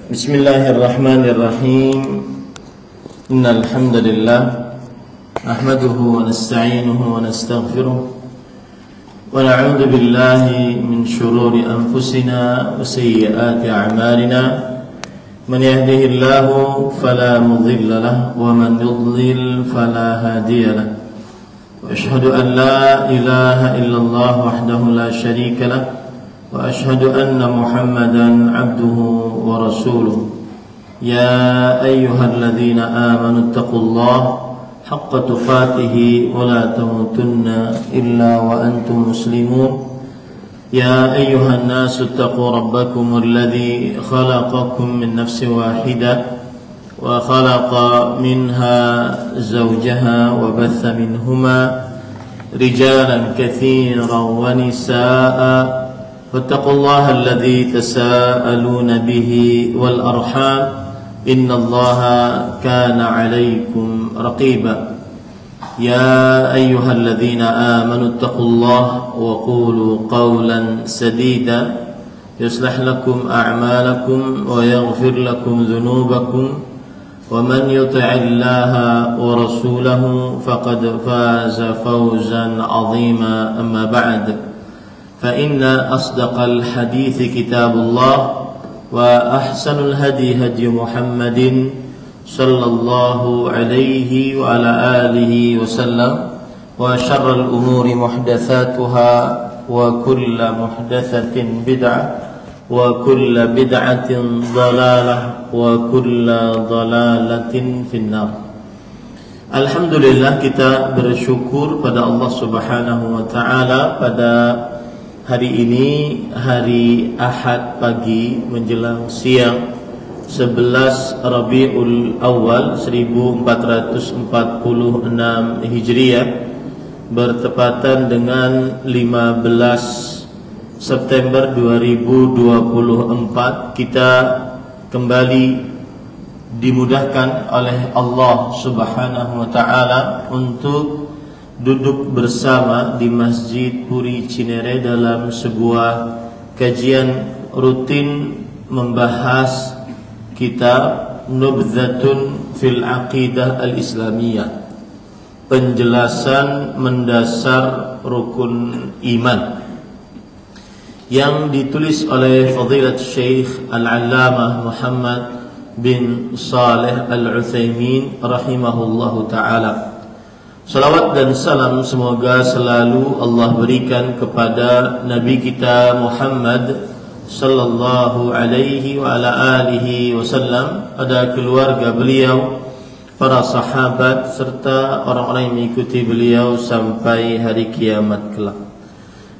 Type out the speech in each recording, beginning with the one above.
Bismillahirrahmanirrahim. Innal hamdalillah nahmaduhu wa nasta'inuhu wa nastaghfiruh wa na'udzu billahi min shururi anfusina wa sayyiati a'malina. Man yahdihillahu fala mudilla lahu wa man yudlil fala hadiya lahu. Wa ashhadu an la ilaha illallah wahdahu la sharika lahu wa ashhadu anna Muhammadan abduhu wa rasuluh. Ya ayyuhalladzina amanu taqullaha haqqa tuqatih wa la tamutunna illa wa antum muslimun. Ya ayyuhan nasu taqu rabbakum alladzi khalaqakum min nafsin wahidah wa khalaqa minha zawjaha wa batha minhuma rijalan katsiran wa nisaa'a. واتقوا الله الذي تساءلون به والأرحام إن الله كان عليكم رقيبا. يا أيها الذين آمنوا اتقوا الله وقولوا قولا سديدا يصلح لكم أعمالكم ويغفر لكم ذنوبكم ومن يطع الله ورسوله فقد فاز فوزا عظيما. أما بعد فإن أصدق الحديث كتاب الله وأحسن الهدي هدي محمد صلى الله عليه وعلى آله وسلم وشر الأمور محدثاتها وكل محدثة بدعة وكل بدعة ضلالة وكل ضلالة في النار. Alhamdulillah, kita bersyukur pada Allah Subhanahu wa taala pada hari ini, hari Ahad pagi menjelang siang 11 Rabiul Awal 1446 Hijriah, bertepatan dengan 15 September 2024. Kita kembali dimudahkan oleh Allah Subhanahu wa taala untuk duduk bersama di Masjid Puri Cinere dalam sebuah kajian rutin membahas kitab Nubdzatun fil Aqidah al-Islamiyah, penjelasan mendasar rukun iman, yang ditulis oleh Fadilat Syekh Al-Allamah Muhammad bin Saleh Al-Utsaimin rahimahullahu ta'ala. Salawat dan salam semoga selalu Allah berikan kepada Nabi kita Muhammad sallallahu alaihi wa ala alihi wasallam, pada keluarga beliau, para sahabat, serta orang-orang yang mengikuti beliau sampai hari kiamat kelak.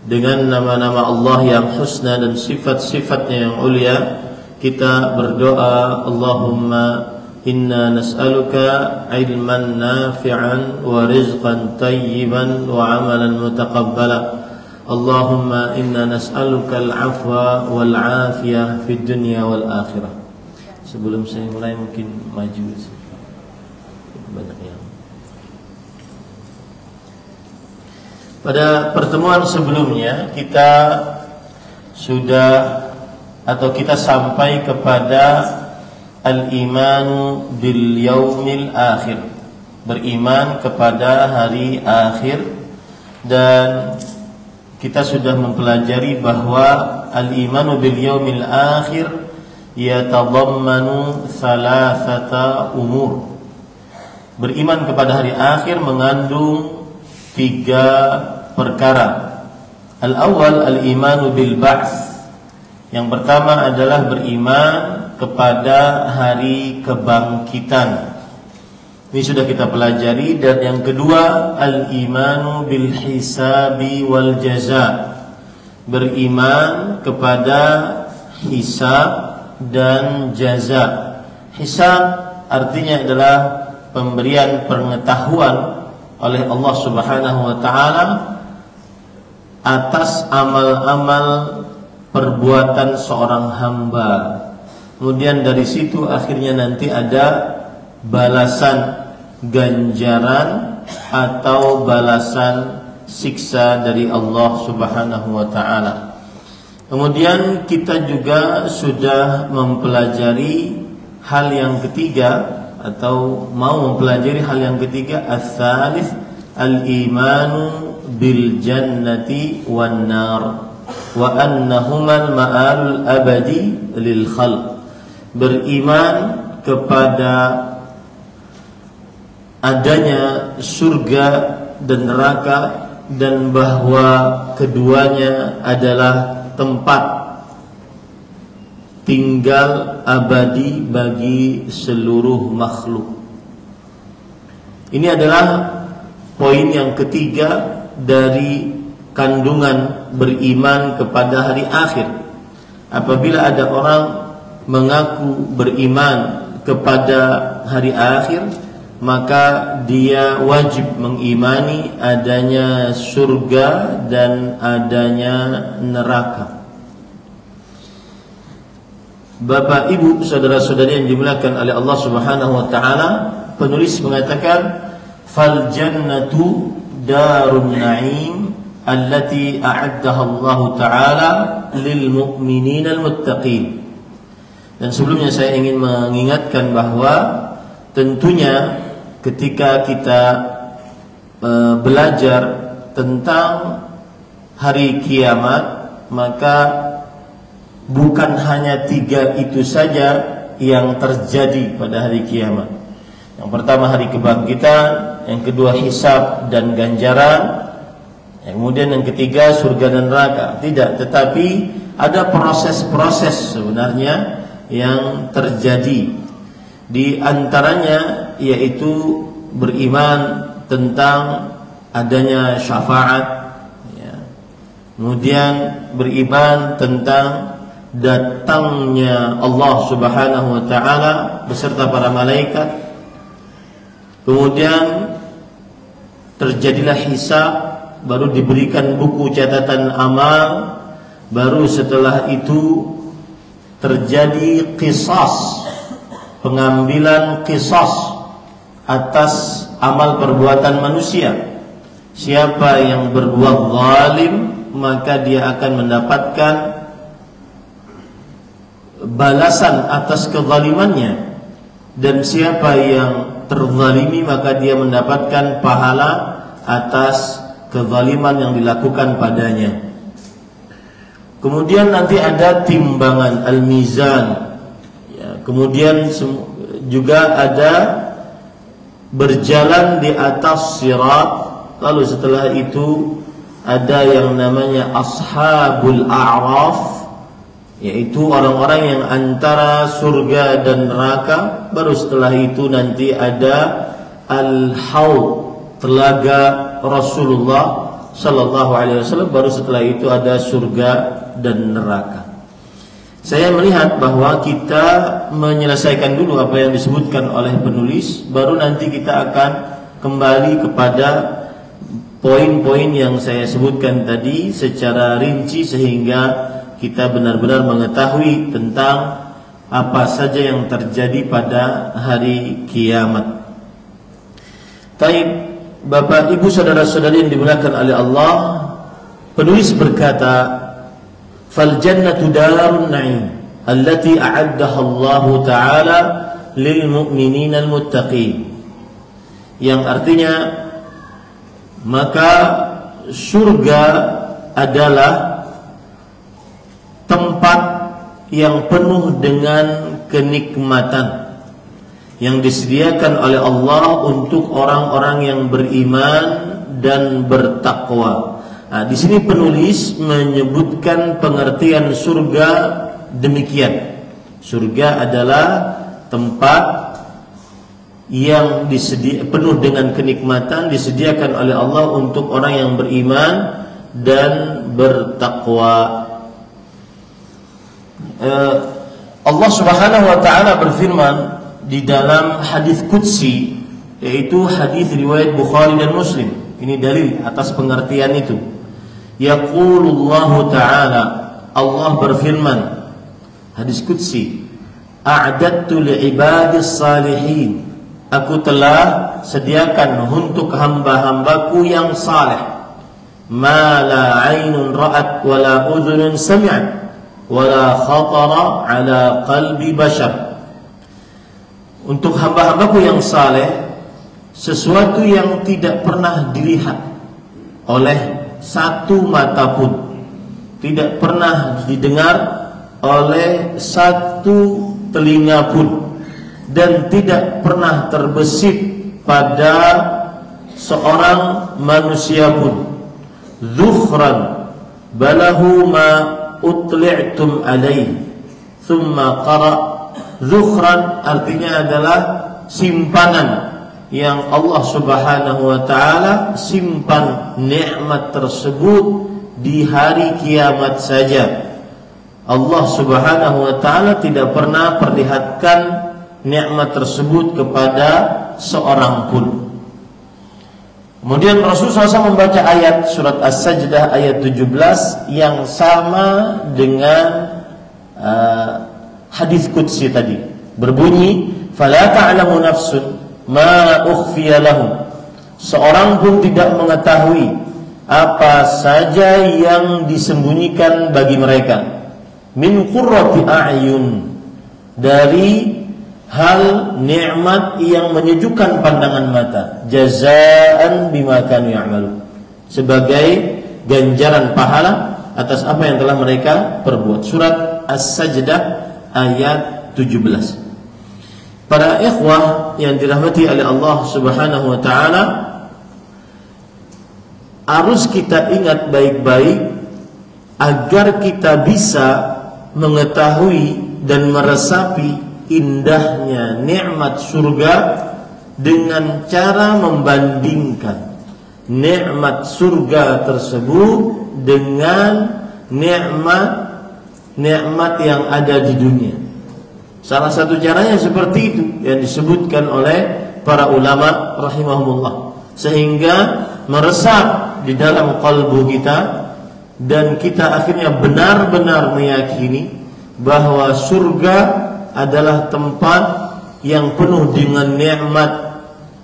Dengan nama-nama Allah yang husna dan sifat-sifatnya yang ulia, kita berdoa, Allahumma inna nas'aluka ilman nafi'an wa rizqan tayyiban wa amalan mutaqabbala. Allahumma inna nas'aluka al-afwa wal afiyah fid dunya wal akhirah. Sebelum saya mulai, mungkin maju banyak yang. Pada pertemuan sebelumnya kita sudah atau kita sampai kepada al-imanu bil yaumil akhir, beriman kepada hari akhir, dan kita sudah mempelajari bahwa al-imanu bil yaumil akhir yatadammanu thalathata umur. Beriman kepada hari akhir mengandung 3 perkara. Al-awwal al-imanu bil ba'ts. Yang pertama adalah beriman kepada hari kebangkitan. Ini sudah kita pelajari. Dan yang kedua, al-imanu bil hisabi wal jaza. Beriman kepada hisab dan jaza. Hisab artinya adalah pemberian pengetahuan oleh Allah Subhanahu wa taala atas amal-amal perbuatan seorang hamba. Kemudian dari situ akhirnya nanti ada balasan ganjaran atau balasan siksa dari Allah Subhanahu wa taala. Kemudian kita juga sudah mempelajari hal yang ketiga, atau mau mempelajari hal yang ketiga, ats-tsalits al-imanu bil jannati wan nar wa annahuma al-ma'alul abadi lil khalq. Beriman kepada adanya surga dan neraka, dan bahwa keduanya adalah tempat tinggal abadi bagi seluruh makhluk. Ini adalah poin yang ketiga dari kandungan beriman kepada hari akhir. Apabila ada orang mengaku beriman kepada hari akhir, maka dia wajib mengimani adanya surga dan adanya neraka. Bapak, Ibu, saudara-saudari yang dimuliakan oleh Allah Subhanahu wa taala, penulis mengatakan fal jannatu darun na'im allati a'addaha Allah taala lil mu'minina al muttaqin. Dan sebelumnya saya ingin mengingatkan bahwa tentunya ketika kita belajar tentang hari kiamat, maka bukan hanya 3 itu saja yang terjadi pada hari kiamat. Yang pertama hari kebangkitan, yang kedua hisab dan ganjaran, yang kemudian yang ketiga surga dan neraka. Tidak, tetapi ada proses-proses sebenarnya yang terjadi. Di antaranya yaitu beriman tentang adanya syafaat, ya. Kemudian beriman tentang datangnya Allah Subhanahu wa taala beserta para malaikat. Kemudian terjadilah hisab, baru diberikan buku catatan amal, baru setelah itu terjadi qisas, pengambilan qisas atas amal perbuatan manusia. Siapa yang berbuat zalim, maka dia akan mendapatkan balasan atas kezalimannya, dan siapa yang terzalimi maka dia mendapatkan pahala atas kezaliman yang dilakukan padanya. Kemudian nanti ada timbangan al-mizan, ya. Kemudian juga ada berjalan di atas sirat. Lalu setelah itu ada yang namanya ashabul a'raf, yaitu orang-orang yang antara surga dan neraka. Baru setelah itu nanti ada al-haud, telaga Rasulullah sallallahu alaihi wasallam. Baru setelah itu ada surga dan neraka. Saya melihat bahwa kita menyelesaikan dulu apa yang disebutkan oleh penulis, baru nanti kita akan kembali kepada poin-poin yang saya sebutkan tadi secara rinci, sehingga kita benar-benar mengetahui tentang apa saja yang terjadi pada hari kiamat. Baik, Bapak, Ibu, saudara-saudari yang dimuliakan oleh Allah, penulis berkata, "Fal jannatu darun na'im allati a'addaha Allah Ta'ala lil mu'minina al muttaqin." Yang artinya, maka surga adalah tempat yang penuh dengan kenikmatan yang disediakan oleh Allah untuk orang-orang yang beriman dan bertakwa. Nah, di sini penulis menyebutkan pengertian surga demikian. Surga adalah tempat yang penuh dengan kenikmatan, disediakan oleh Allah untuk orang yang beriman dan bertakwa. Allah Subhanahu wa taala berfirman di dalam hadis qudsi, yaitu hadis riwayat Bukhari dan Muslim. Ini dalil atas pengertian itu. Yaqulullahu ta'ala, Allah berfirman, hadis qudsi, a'dadtu li'ibadis salihin, aku telah sediakan untuk hamba-hambaku yang saleh, ma la 'ainun ra'at wa la udhunun sami'at, wala khatara ala qalbi bashar. Untuk hamba-hambaku yang saleh, sesuatu yang tidak pernah dilihat oleh satu mata pun, tidak pernah didengar oleh satu telinga pun, dan tidak pernah terbesit pada seorang manusia pun. Zukhran balahu ma utli'tum alaih. Thumma qara. Zukhran artinya adalah simpanan yang Allah Subhanahu wa ta'ala simpan nikmat tersebut di hari kiamat saja. Allah Subhanahu wa ta'ala tidak pernah perlihatkan nikmat tersebut kepada seorang pun. Kemudian Rasulullah SAW membaca ayat surat As-Sajdah ayat 17 yang sama dengan hadis qudsi tadi, berbunyi fala ta'lamu nafsun ma ukhfiya lahum. Seorang pun tidak mengetahui apa saja yang disembunyikan bagi mereka, min qurrati a'yun, dari hal nikmat yang menyejukkan pandangan mata, jazaan bima kanu ya'malun, sebagai ganjaran pahala atas apa yang telah mereka perbuat. Surat As-Sajdah ayat 17. Para ikhwah yang dirahmati oleh Allah Subhanahu wa ta'ala, harus kita ingat baik-baik agar kita bisa mengetahui dan meresapi indahnya nikmat surga dengan cara membandingkan nikmat surga tersebut dengan nikmat yang ada di dunia. Salah satu caranya seperti itu yang disebutkan oleh para ulama rahimahumullah, sehingga meresap di dalam kalbu kita dan kita akhirnya benar-benar meyakini bahwa surga adalah tempat yang penuh dengan nikmat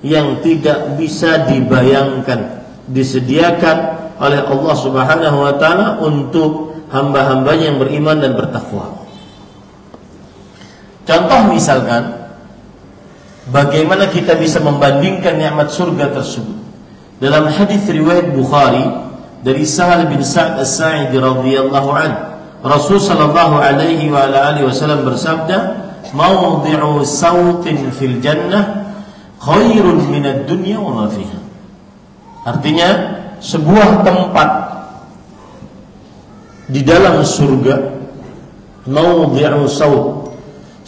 yang tidak bisa dibayangkan, disediakan oleh Allah Subhanahu wa ta'ala untuk hamba-hambanya yang beriman dan bertakwa. Contoh misalkan, bagaimana kita bisa membandingkan nikmat surga tersebut. Dalam hadis riwayat Bukhari dari Sahal bin Sa'd As-Sa'idi radhiyallahu anhu, Rasul sallallahu alaihi wa alihi wasallam bersabda, "Mawdi'u sautin fil jannah khairun minad dunya wa ma fiha." Artinya, sebuah tempat di dalam surga, mawdi'u saut,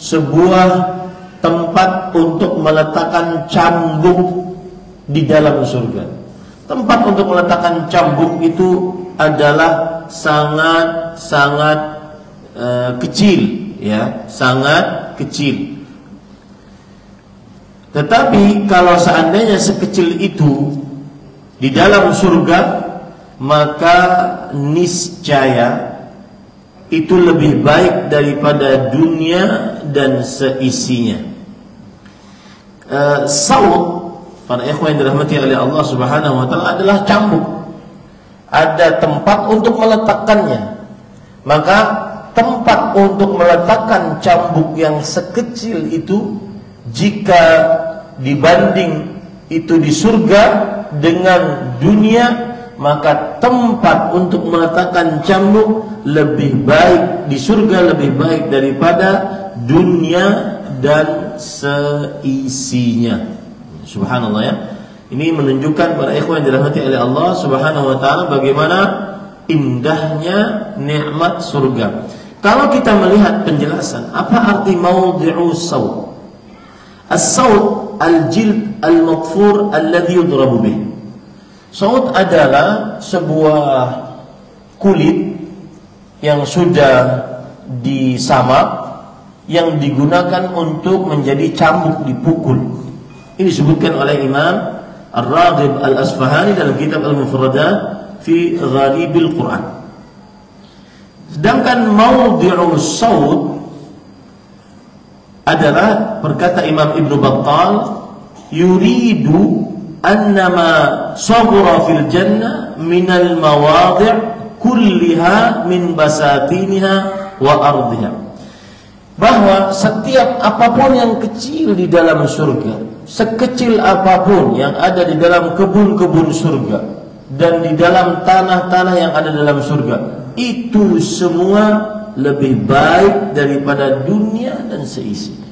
sebuah tempat untuk meletakkan cambuk di dalam surga. Tempat untuk meletakkan cambuk itu adalah sangat kecil, ya, sangat kecil. Tetapi kalau seandainya sekecil itu di dalam surga, maka niscaya itu lebih baik daripada dunia dan seisinya. Saut, para ikhwan yang dirahmati oleh Allah Subhanahu wa ta'ala, adalah cambuk. Ada tempat untuk meletakkannya. Maka tempat untuk meletakkan cambuk yang sekecil itu, jika dibanding itu di surga dengan dunia, maka tempat untuk meletakkan cambuk lebih baik di surga, lebih baik daripada dunia dan seisinya. Subhanallah, ya. Ini menunjukkan para ikhwan yang dirahmati oleh Allah Subhanahu wa ta'ala bagaimana indahnya nikmat surga. Kalau kita melihat penjelasan apa arti mawdi'u saut. As-saut al-jild al-madfur alladhi yudrabu bih. Saut adalah sebuah kulit yang sudah disamak, yang digunakan untuk menjadi cambuk dipukul. Ini disebutkan oleh Imam Ar-Raghib Al-Asfahani dalam kitab Al-Mufradat fi Gharibil Quran. Sedangkan mawdi'u saut adalah, berkata Imam Ibn Battal, yuridu annama sabura fil jannah minal mawadi' kulliha min basatiniha wa ardhiha. Bahwa setiap apapun yang kecil di dalam surga, sekecil apapun yang ada di dalam kebun-kebun surga dan di dalam tanah-tanah yang ada dalam surga, itu semua lebih baik daripada dunia dan seisinya.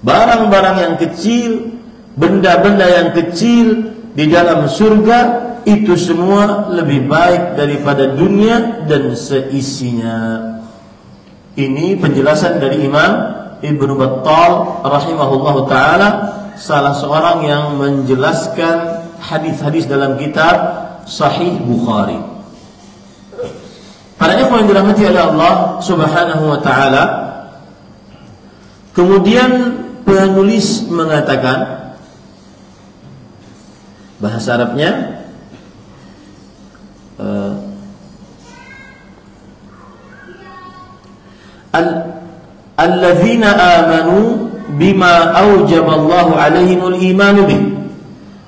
Barang-barang yang kecil, benda-benda yang kecil di dalam surga, itu semua lebih baik daripada dunia dan seisinya. Ini penjelasan dari Imam Ibnu Battal rahimahullahu taala, salah seorang yang menjelaskan hadis-hadis dalam kitab Sahih Bukhari. Para ikhwan yang dirahmati oleh Allah Subhanahu wa taala, kemudian penulis mengatakan, bahasa Arabnya alladzina amanu bima aujaballahu alaihimul iman bih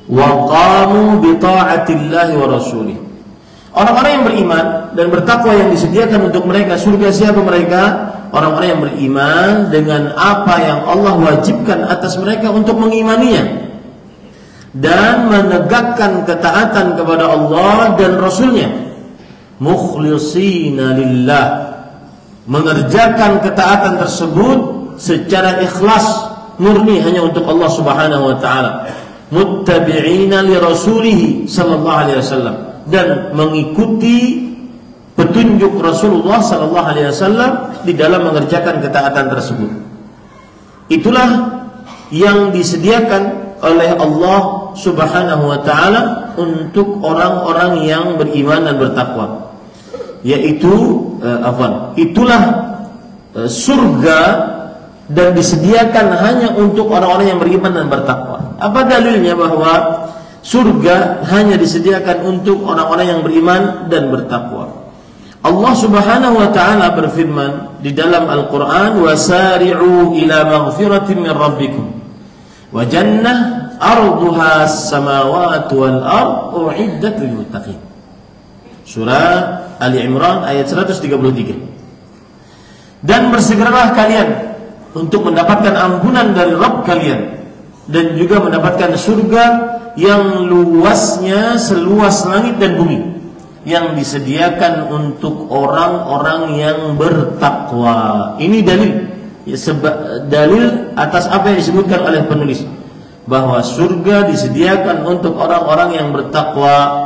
wa qamu bi ta'atillahi wa rasulih. Orang-orang yang beriman dan bertakwa yang disediakan untuk mereka surga, siapa mereka? Orang-orang yang beriman dengan apa yang Allah wajibkan atas mereka untuk mengimaninya dan menegakkan ketaatan kepada Allah dan Rasulnya, mukhlisina lillah, mengerjakan ketaatan tersebut secara ikhlas murni hanya untuk Allah Subhanahu wa taala, muttabi'ina li rasulih sallallahu alaihi wasallam, dan mengikuti petunjuk Rasulullah sallallahu alaihi wasallam di dalam mengerjakan ketaatan tersebut. Itulah yang disediakan oleh Allah Subhanahu wa taala untuk orang-orang yang beriman dan bertakwa, yaitu itulah surga, dan disediakan hanya untuk orang-orang yang beriman dan bertakwa. Apa dalilnya bahwa surga hanya disediakan untuk orang-orang yang beriman dan bertakwa? Allah Subhanahu wa taala berfirman di dalam Al-Qur'an, wasari'u ila maghfiratin min rabbikum wa jannah arduha as-samawati wal ard u'iddat lil muttaqin. Surah Ali Imran ayat 133. Dan bersegeralah kalian untuk mendapatkan ampunan dari Rabb kalian dan juga mendapatkan surga yang luasnya seluas langit dan bumi, yang disediakan untuk orang-orang yang bertakwa. Ini dalil, dalil atas apa yang disebutkan oleh penulis, bahwa surga disediakan untuk orang-orang yang bertakwa.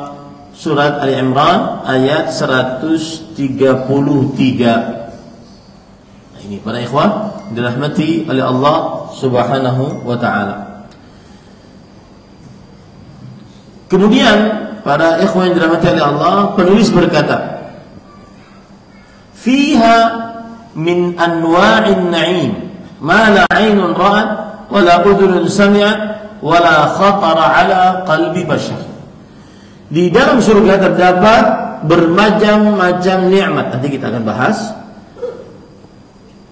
Surat Ali Imran ayat 133. Nah, ini para ikhwah dirahmati oleh Allah Subhanahu wa taala. Kemudian para ikhwah yang dirahmati oleh Allah, penulis berkata, fiha min anwa'in na'im ma la 'ainun ra'at wa la udhunun sami'at wa la khatara 'ala qalbi bashar. Di dalam surga terdapat bermacam-macam nikmat, nanti kita akan bahas,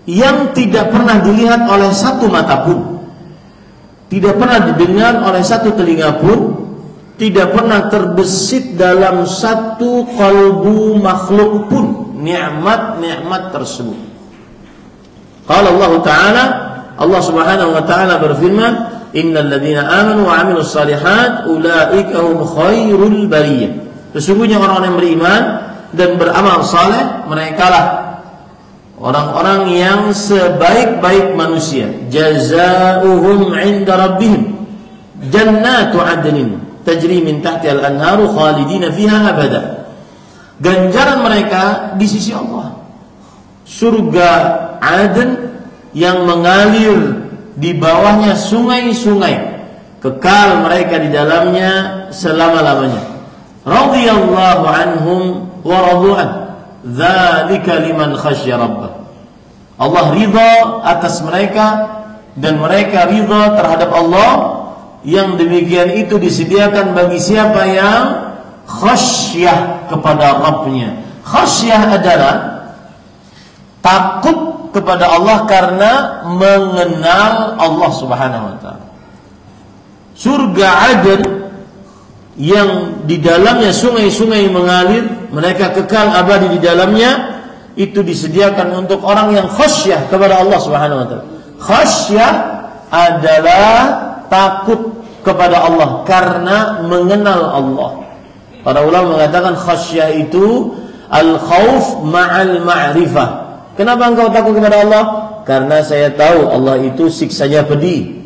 yang tidak pernah dilihat oleh satu mata pun, tidak pernah didengar oleh satu telinga pun, tidak pernah terbesit dalam satu kalbu makhluk pun nikmat-nikmat tersebut. Qala Allah Ta'ala, Allah Subhanahu wa taala berfirman, innal ladzina amanu wa 'amilus shalihat ulaika hum khairul bariyah. Sesungguhnya orang-orang yang beriman dan beramal saleh, merekalah orang-orang yang sebaik-baik manusia. Jazaohum 'inda rabbihim jannatu 'adnin tajri min tahtiha al-anharu khalidina fiha abada. Ganjaran mereka di sisi Allah, surga Aden yang mengalir di bawahnya sungai-sungai, kekal mereka di dalamnya selama-lamanya. Radhiyallahu anhum wa radu'an, dzalika liman khasyya rabbah. Allah ridha atas mereka dan mereka ridha terhadap Allah. Yang demikian itu disediakan bagi siapa yang khasyah kepada Rabbnya. Khasyah adalah takut kepada Allah karena mengenal Allah Subhanahu wa taala. Surga Aden yang di dalamnya sungai-sungai mengalir, mereka kekal abadi di dalamnya, itu disediakan untuk orang yang khasyah kepada Allah Subhanahu wa taala. Khasyah adalah takut kepada Allah karena mengenal Allah. Para ulama mengatakan khasyah itu al-khauf ma'al ma'rifah. Kenapa engkau takut kepada Allah? Karena saya tahu Allah itu siksanya pedih.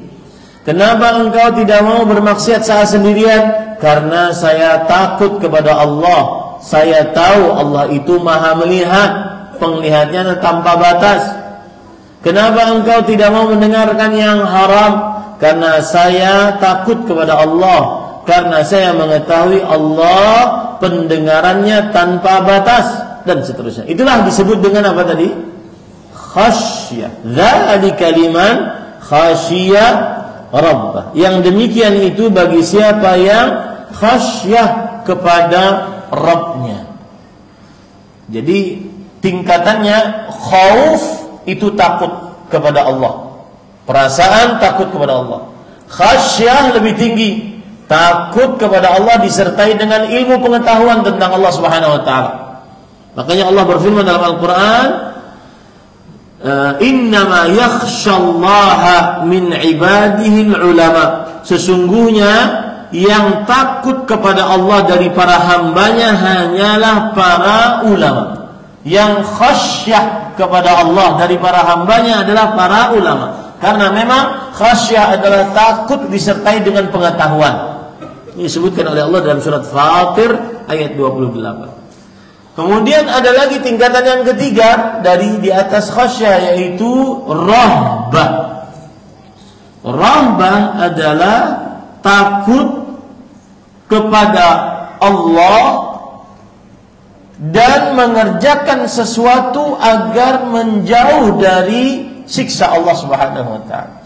Kenapa engkau tidak mau bermaksiat saat sendirian? Karena saya takut kepada Allah. Saya tahu Allah itu maha melihat, penglihatannya tanpa batas. Kenapa engkau tidak mau mendengarkan yang haram? Karena saya takut kepada Allah. Karena saya mengetahui Allah pendengarannya tanpa batas, dan seterusnya. Itulah disebut dengan apa tadi? Khasyah. Dzalika liman khasyiya rabbah. Yang demikian itu bagi siapa yang khasyah kepada Rabbnya. Jadi tingkatannya khauf itu takut kepada Allah. Perasaan takut kepada Allah. Khasyah lebih tinggi. Takut kepada Allah disertai dengan ilmu pengetahuan tentang Allah Subhanahu wa taala. Makanya Allah berfirman dalam Al-Qur'an, "Innama yakhsyallaha min ibadihil ulama." Sesungguhnya yang takut kepada Allah dari para hambanya hanyalah para ulama. Yang khasyah kepada Allah dari para hambanya adalah para ulama. Karena memang khasyah adalah takut disertai dengan pengetahuan. Ini disebutkan oleh Allah dalam surat Fatir ayat 28. Kemudian ada lagi tingkatan yang ketiga dari di atas khasyah, yaitu rahbah. Rahbah adalah takut kepada Allah dan mengerjakan sesuatu agar menjauh dari siksa Allah Subhanahu wa taala.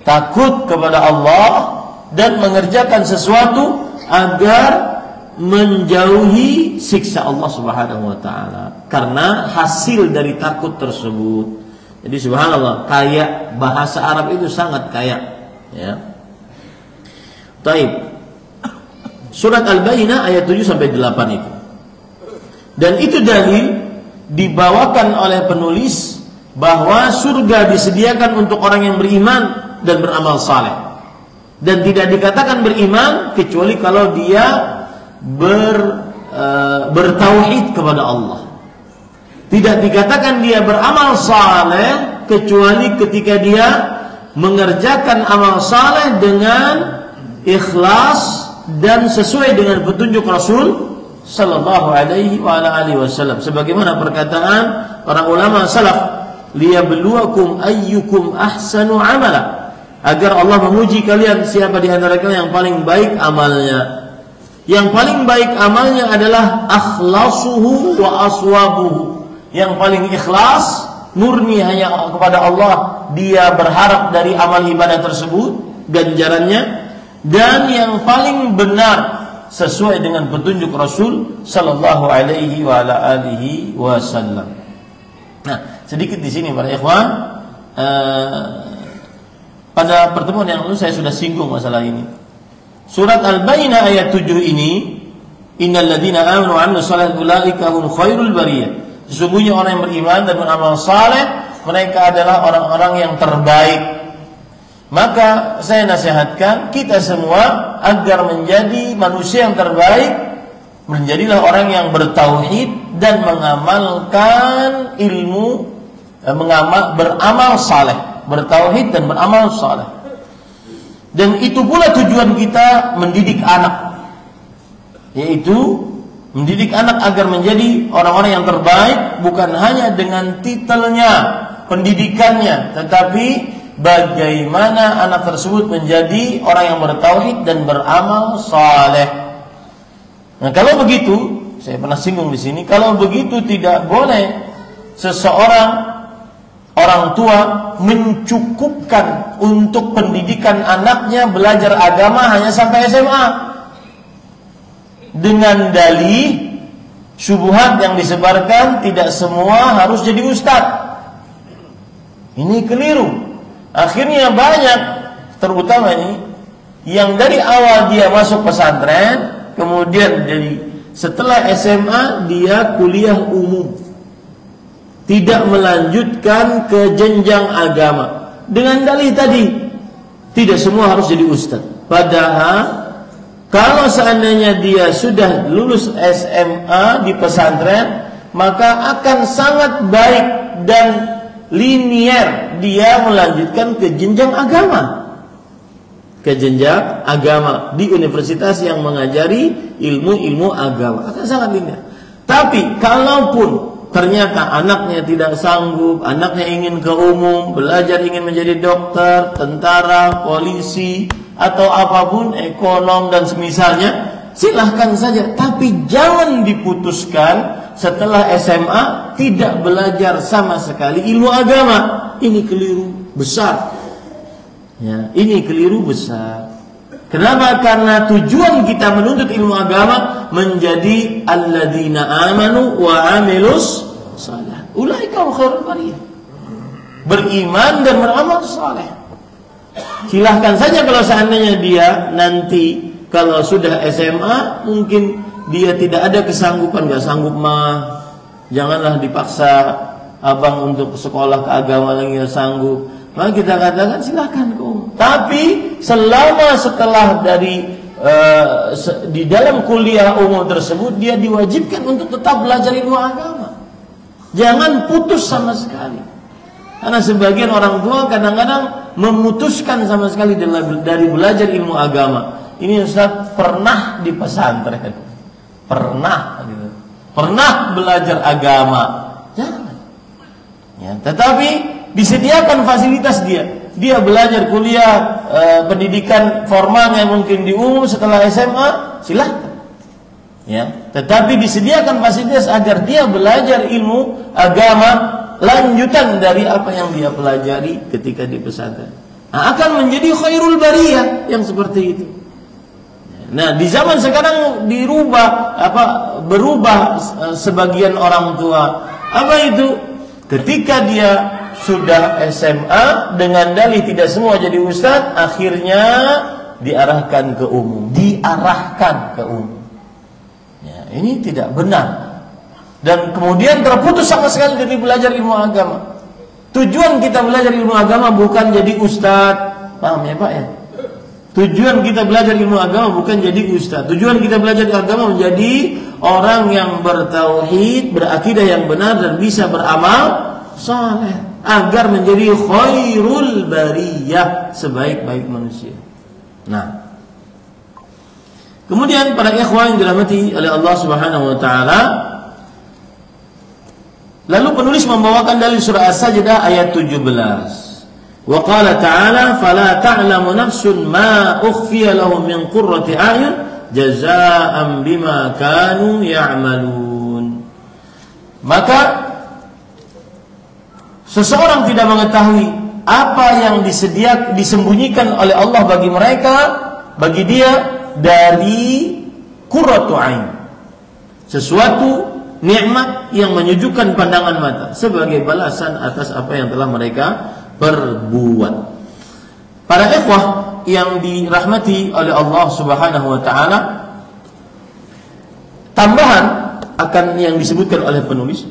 Takut kepada Allah dan mengerjakan sesuatu agar menjauhi siksa Allah Subhanahu wa taala karena hasil dari takut tersebut. Jadi subhanallah, kaya bahasa Arab itu sangat kaya, ya. Taib. Surat Al-Bayyinah ayat 7 sampai 8 itu. Dan itu dalil dibawakan oleh penulis bahwa surga disediakan untuk orang yang beriman dan beramal saleh. Dan tidak dikatakan beriman kecuali kalau dia bertauhid kepada Allah. Tidak dikatakan dia beramal saleh kecuali ketika dia mengerjakan amal saleh dengan ikhlas dan sesuai dengan petunjuk Rasul sallallahu alaihi wasallam. Sebagaimana perkataan para ulama salaf, liyabluwakum ayyukum ahsanu amala. Agar Allah menguji kalian siapa di antara kalian yang paling baik amalnya. Yang paling baik amalnya adalah akhlasuhu wa aswabuhu. Yang paling ikhlas, murni hanya kepada Allah, dia berharap dari amal ibadah tersebut ganjarannya, dan yang paling benar sesuai dengan petunjuk Rasul sallallahu alaihi wasallam. Nah, sedikit di sini para ikhwan, pada pertemuan yang lalu saya sudah singgung masalah ini. Surat Al-Bayyinah ayat 7 ini, innal ladzina amanu wa 'amilus shalihati ulaika hum khairul bariyah. Sesungguhnya orang yang beriman dan beramal saleh, mereka adalah orang-orang yang terbaik. Maka saya nasihatkan kita semua agar menjadi manusia yang terbaik. Menjadilah orang yang bertauhid dan mengamalkan ilmu, beramal saleh. Bertauhid dan beramal saleh. Dan itu pula tujuan kita mendidik anak, yaitu mendidik anak agar menjadi orang-orang yang terbaik, bukan hanya dengan titelnya, pendidikannya, tetapi bagaimana anak tersebut menjadi orang yang bertauhid dan beramal saleh. Nah, kalau begitu, saya pernah singgung di sini, kalau begitu tidak boleh seseorang orang tua mencukupkan untuk pendidikan anaknya belajar agama hanya sampai SMA dengan dalih syubhat yang disebarkan tidak semua harus jadi ustadz. Ini keliru. Akhirnya banyak, terutama ini yang dari awal dia masuk pesantren, kemudian setelah SMA dia kuliah umum. tidak melanjutkan ke jenjang agama. Dengan dalih tadi, tidak semua harus jadi ustaz. Padahal kalau seandainya dia sudah lulus SMA di pesantren, maka akan sangat baik dan linier dia melanjutkan ke jenjang agama. Ke jenjang agama di universitas yang mengajari ilmu-ilmu agama akan sangat linier. Tapi kalaupun ternyata anaknya tidak sanggup, anaknya ingin ke umum, belajar ingin menjadi dokter, tentara, polisi, atau apapun, ekonom dan semisalnya, silahkan saja. Tapi jangan diputuskan setelah SMA tidak belajar sama sekali ilmu agama. Ini keliru besar. Ya, ini keliru besar. Kenapa? Karena tujuan kita menuntut ilmu agama menjadi alladzina amanu wa amilus salih. Ulaika khairul bariyah. Beriman dan beramal saleh. Silahkan saja kalau seandainya dia nanti kalau sudah SMA mungkin dia tidak ada kesanggupan, nggak sanggup mah, janganlah dipaksa abang untuk sekolah keagamaan lagi nggak sanggup. Maka kita katakan silahkan kau. Tapi selama setelah dari di dalam kuliah umum tersebut dia diwajibkan untuk tetap belajar ilmu agama. Jangan putus sama sekali. Karena sebagian orang tua kadang-kadang memutuskan sama sekali dari belajar ilmu agama. Ini Ustaz pernah di pesantren, pernah gitu, pernah belajar agama. Jangan. Ya, tetapi disediakan fasilitas dia belajar kuliah pendidikan formalnya mungkin di umum setelah SMA, silahkan. Ya, tetapi disediakan fasilitas agar dia belajar ilmu agama lanjutan dari apa yang dia pelajari ketika di pesantren. Nah, akan menjadi khairul bariyah yang seperti itu. Nah, di zaman sekarang berubah sebagian orang tua. Apa itu? Ketika dia sudah SMA dengan dalih tidak semua jadi ustaz, akhirnya diarahkan ke umum, Ya, ini tidak benar. Dan kemudian terputus sama sekali dari belajar ilmu agama. Tujuan kita belajar ilmu agama bukan jadi ustaz. Paham ya Pak ya? Tujuan kita belajar ilmu agama bukan jadi ustaz. Tujuan kita belajar agama menjadi orang yang bertauhid, berakidah yang benar dan bisa beramal saleh agar menjadi khairul bariyah, sebaik-baik manusia. Nah, kemudian para ikhwan yang dirahmati oleh Allah Subhanahu wa taala, lalu penulis membawakan dalil surah As-Sajdah ayat 17. Wa qala ta'ala fala ta'lamu nafsun ma ukhfiya lahum min qurrati a'yun jazaa'an bima kanu ya'malun. Maka seseorang tidak mengetahui apa yang disembunyikan oleh Allah bagi mereka, bagi dia dari qurratu a'yun. Sesuatu nikmat yang menyejukkan pandangan mata sebagai balasan atas apa yang telah mereka berbuat. Para ikhwah yang dirahmati oleh Allah Subhanahu wa taala, tambahan akan yang disebutkan oleh penulis,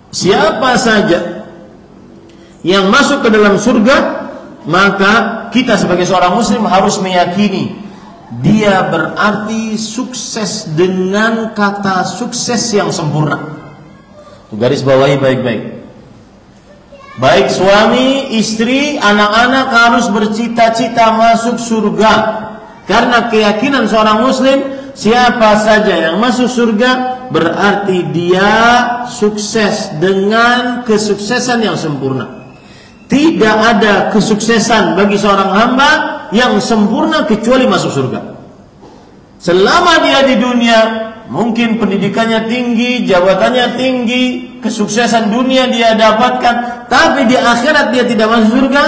siapa saja yang masuk ke dalam surga, maka kita sebagai seorang muslim harus meyakini dia berarti sukses dengan kata sukses yang sempurna. Garis bawahi baik-baik. Baik suami, istri, anak-anak harus bercita-cita masuk surga. Karena keyakinan seorang muslim, siapa saja yang masuk surga berarti dia sukses dengan kesuksesan yang sempurna. Tidak ada kesuksesan bagi seorang hamba yang sempurna kecuali masuk surga. Selama dia di dunia, mungkin pendidikannya tinggi, jabatannya tinggi, kesuksesan dunia dia dapatkan, tapi di akhirat dia tidak masuk surga,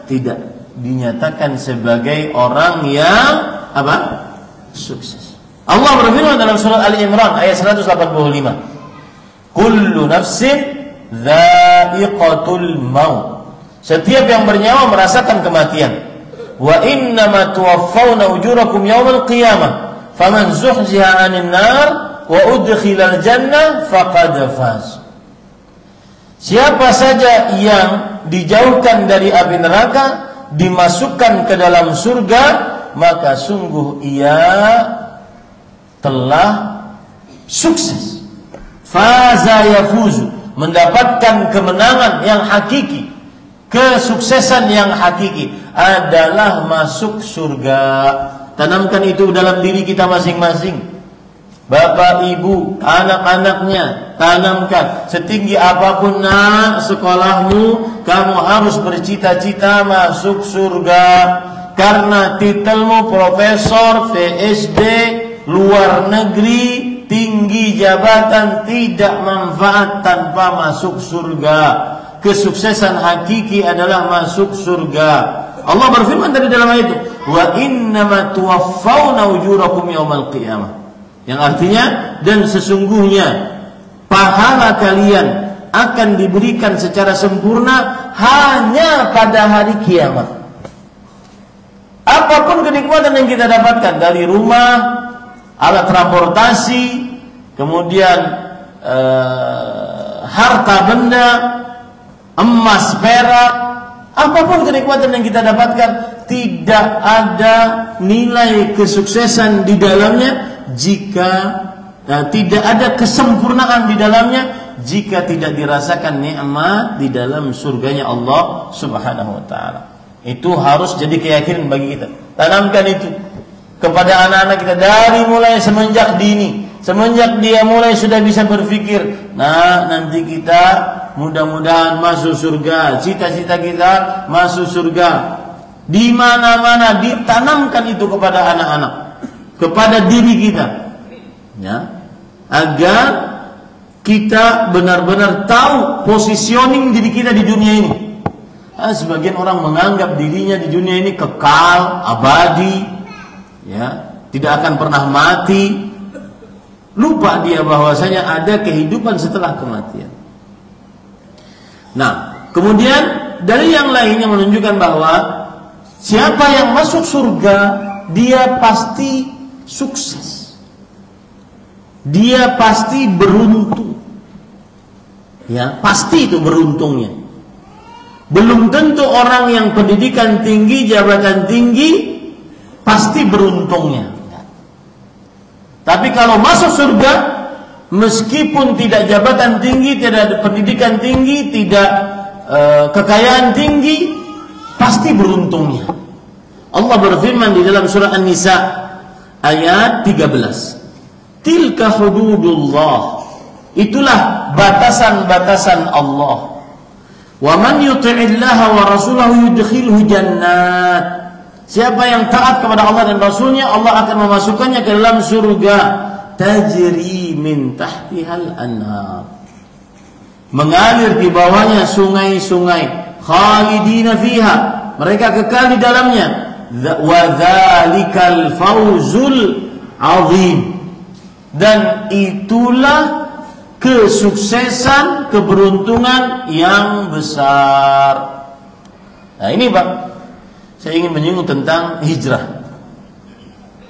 tidak dinyatakan sebagai orang yang apa? Sukses. Allah berfirman dalam surat Ali Imran ayat 185. Kullu nafsin dha'iqatul maut. Setiap yang bernyawa merasakan kematian. Wa innama tuwaffawna ujurakum yawmal qiyamah. Faman zuhziha 'anil nar wa udkhilal jannah faqad faz. Siapa saja yang dijauhkan dari api neraka, dimasukkan ke dalam surga, maka sungguh ia telah sukses. Faza yafuzu, mendapatkan kemenangan yang hakiki, kesuksesan yang hakiki adalah masuk surga. Tanamkan itu dalam diri kita masing-masing. Bapak, ibu, anak-anaknya, tanamkan. Setinggi apapun nak sekolahmu, kamu harus bercita-cita masuk surga. Karena titelmu profesor, PhD, luar negeri, tinggi jabatan, tidak manfaat tanpa masuk surga. Kesuksesan hakiki adalah masuk surga. Allah berfirman tadi dalam ayat itu, wa innama tuwaffawna ujurakum yaumal qiyamah. Yang artinya, dan sesungguhnya pahala kalian akan diberikan secara sempurna hanya pada hari kiamat. Apapun kenikmatan yang kita dapatkan dari rumah, alat transportasi, kemudian harta benda, emas, perak, apapun kenikmatan yang kita dapatkan, tidak ada nilai kesuksesan di dalamnya jika tidak ada kesempurnaan di dalamnya jika tidak dirasakan nikmat di dalam surganya Allah Subhanahu wa taala. Itu harus jadi keyakinan bagi kita. Tanamkan itu kepada anak-anak kita dari mulai semenjak dini, semenjak dia mulai sudah bisa berpikir, nah nanti kita mudah-mudahan masuk surga, cita-cita kita masuk surga. Di mana-mana ditanamkan itu kepada anak-anak, kepada diri kita, ya, agar kita benar-benar tahu positioning diri kita di dunia ini. Sebagian orang menganggap dirinya di dunia ini kekal, abadi, ya, tidak akan pernah mati. Lupa dia bahwasanya ada kehidupan setelah kematian. Nah, kemudian dari yang lainnya menunjukkan bahwa siapa yang masuk surga, dia pasti sukses. Dia pasti beruntung. Ya, pasti itu beruntungnya. Belum tentu orang yang pendidikan tinggi, jabatan tinggi pasti beruntungnya. Tapi kalau masuk surga, meskipun tidak jabatan tinggi, tidak pendidikan tinggi, tidak kekayaan tinggi, pasti beruntungnya. Allah berfirman di dalam surah An-Nisa ayat 13. Tilka hududullah. Itulah batasan-batasan Allah. Wa man yuti'illaha wa rasulahu yudkhilhu jannat. Siapa yang taat kepada Allah dan Rasulnya, Allah akan memasukkannya ke dalam surga. Tajri min tahtihal anhar. Mengalir di bawahnya sungai-sungai. Khalidina fiha. Mereka kekal di dalamnya. Wa dzalikal fawzul azim. Dan itulah kesuksesan, keberuntungan yang besar. Nah ini Pak, saya ingin menyinggung tentang hijrah.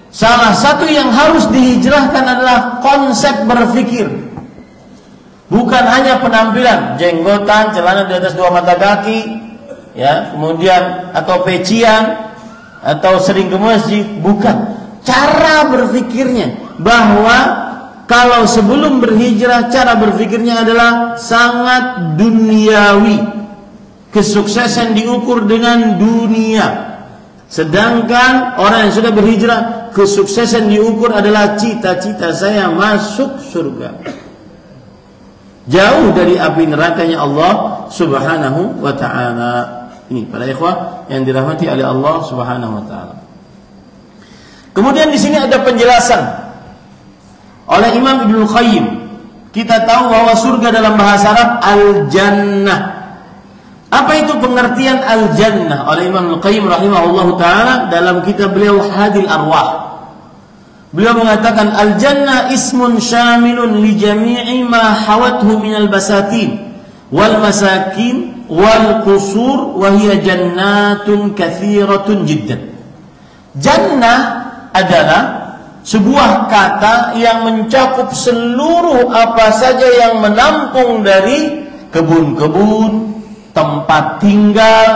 Salah satu yang harus dihijrahkan adalah konsep berpikir. Bukan hanya penampilan, jenggotan, celana di atas 2 mata kaki, ya, kemudian atau pecian, atau sering ke masjid, bukan. Cara berpikirnya, bahwa kalau sebelum berhijrah cara berpikirnya adalah sangat duniawi. Kesuksesan diukur dengan dunia. Sedangkan orang yang sudah berhijrah, kesuksesan diukur adalah cita-cita saya masuk surga. Jauh dari api nerakanya Allah Subhanahu wa ta'ala. Ini para ikhwah yang dirahmati oleh Allah Subhanahu wa ta'ala. Kemudian di sini ada penjelasan oleh Imam Ibnu Qayyim. Kita tahu bahwa surga dalam bahasa Arab al-jannah. Apa itu pengertian al-jannah oleh Imam Ibnu Qayyim rahimahullahu taala dalam kitab beliau Hadil Arwah. Beliau mengatakan al-jannah ismun syamilun li jami'i ma hawathu minal basatin wal masakin wal qusur wa hiya jannatun katsiratun jiddan. Jannah adalah sebuah kata yang mencakup seluruh apa saja yang menampung dari kebun-kebun, tempat tinggal,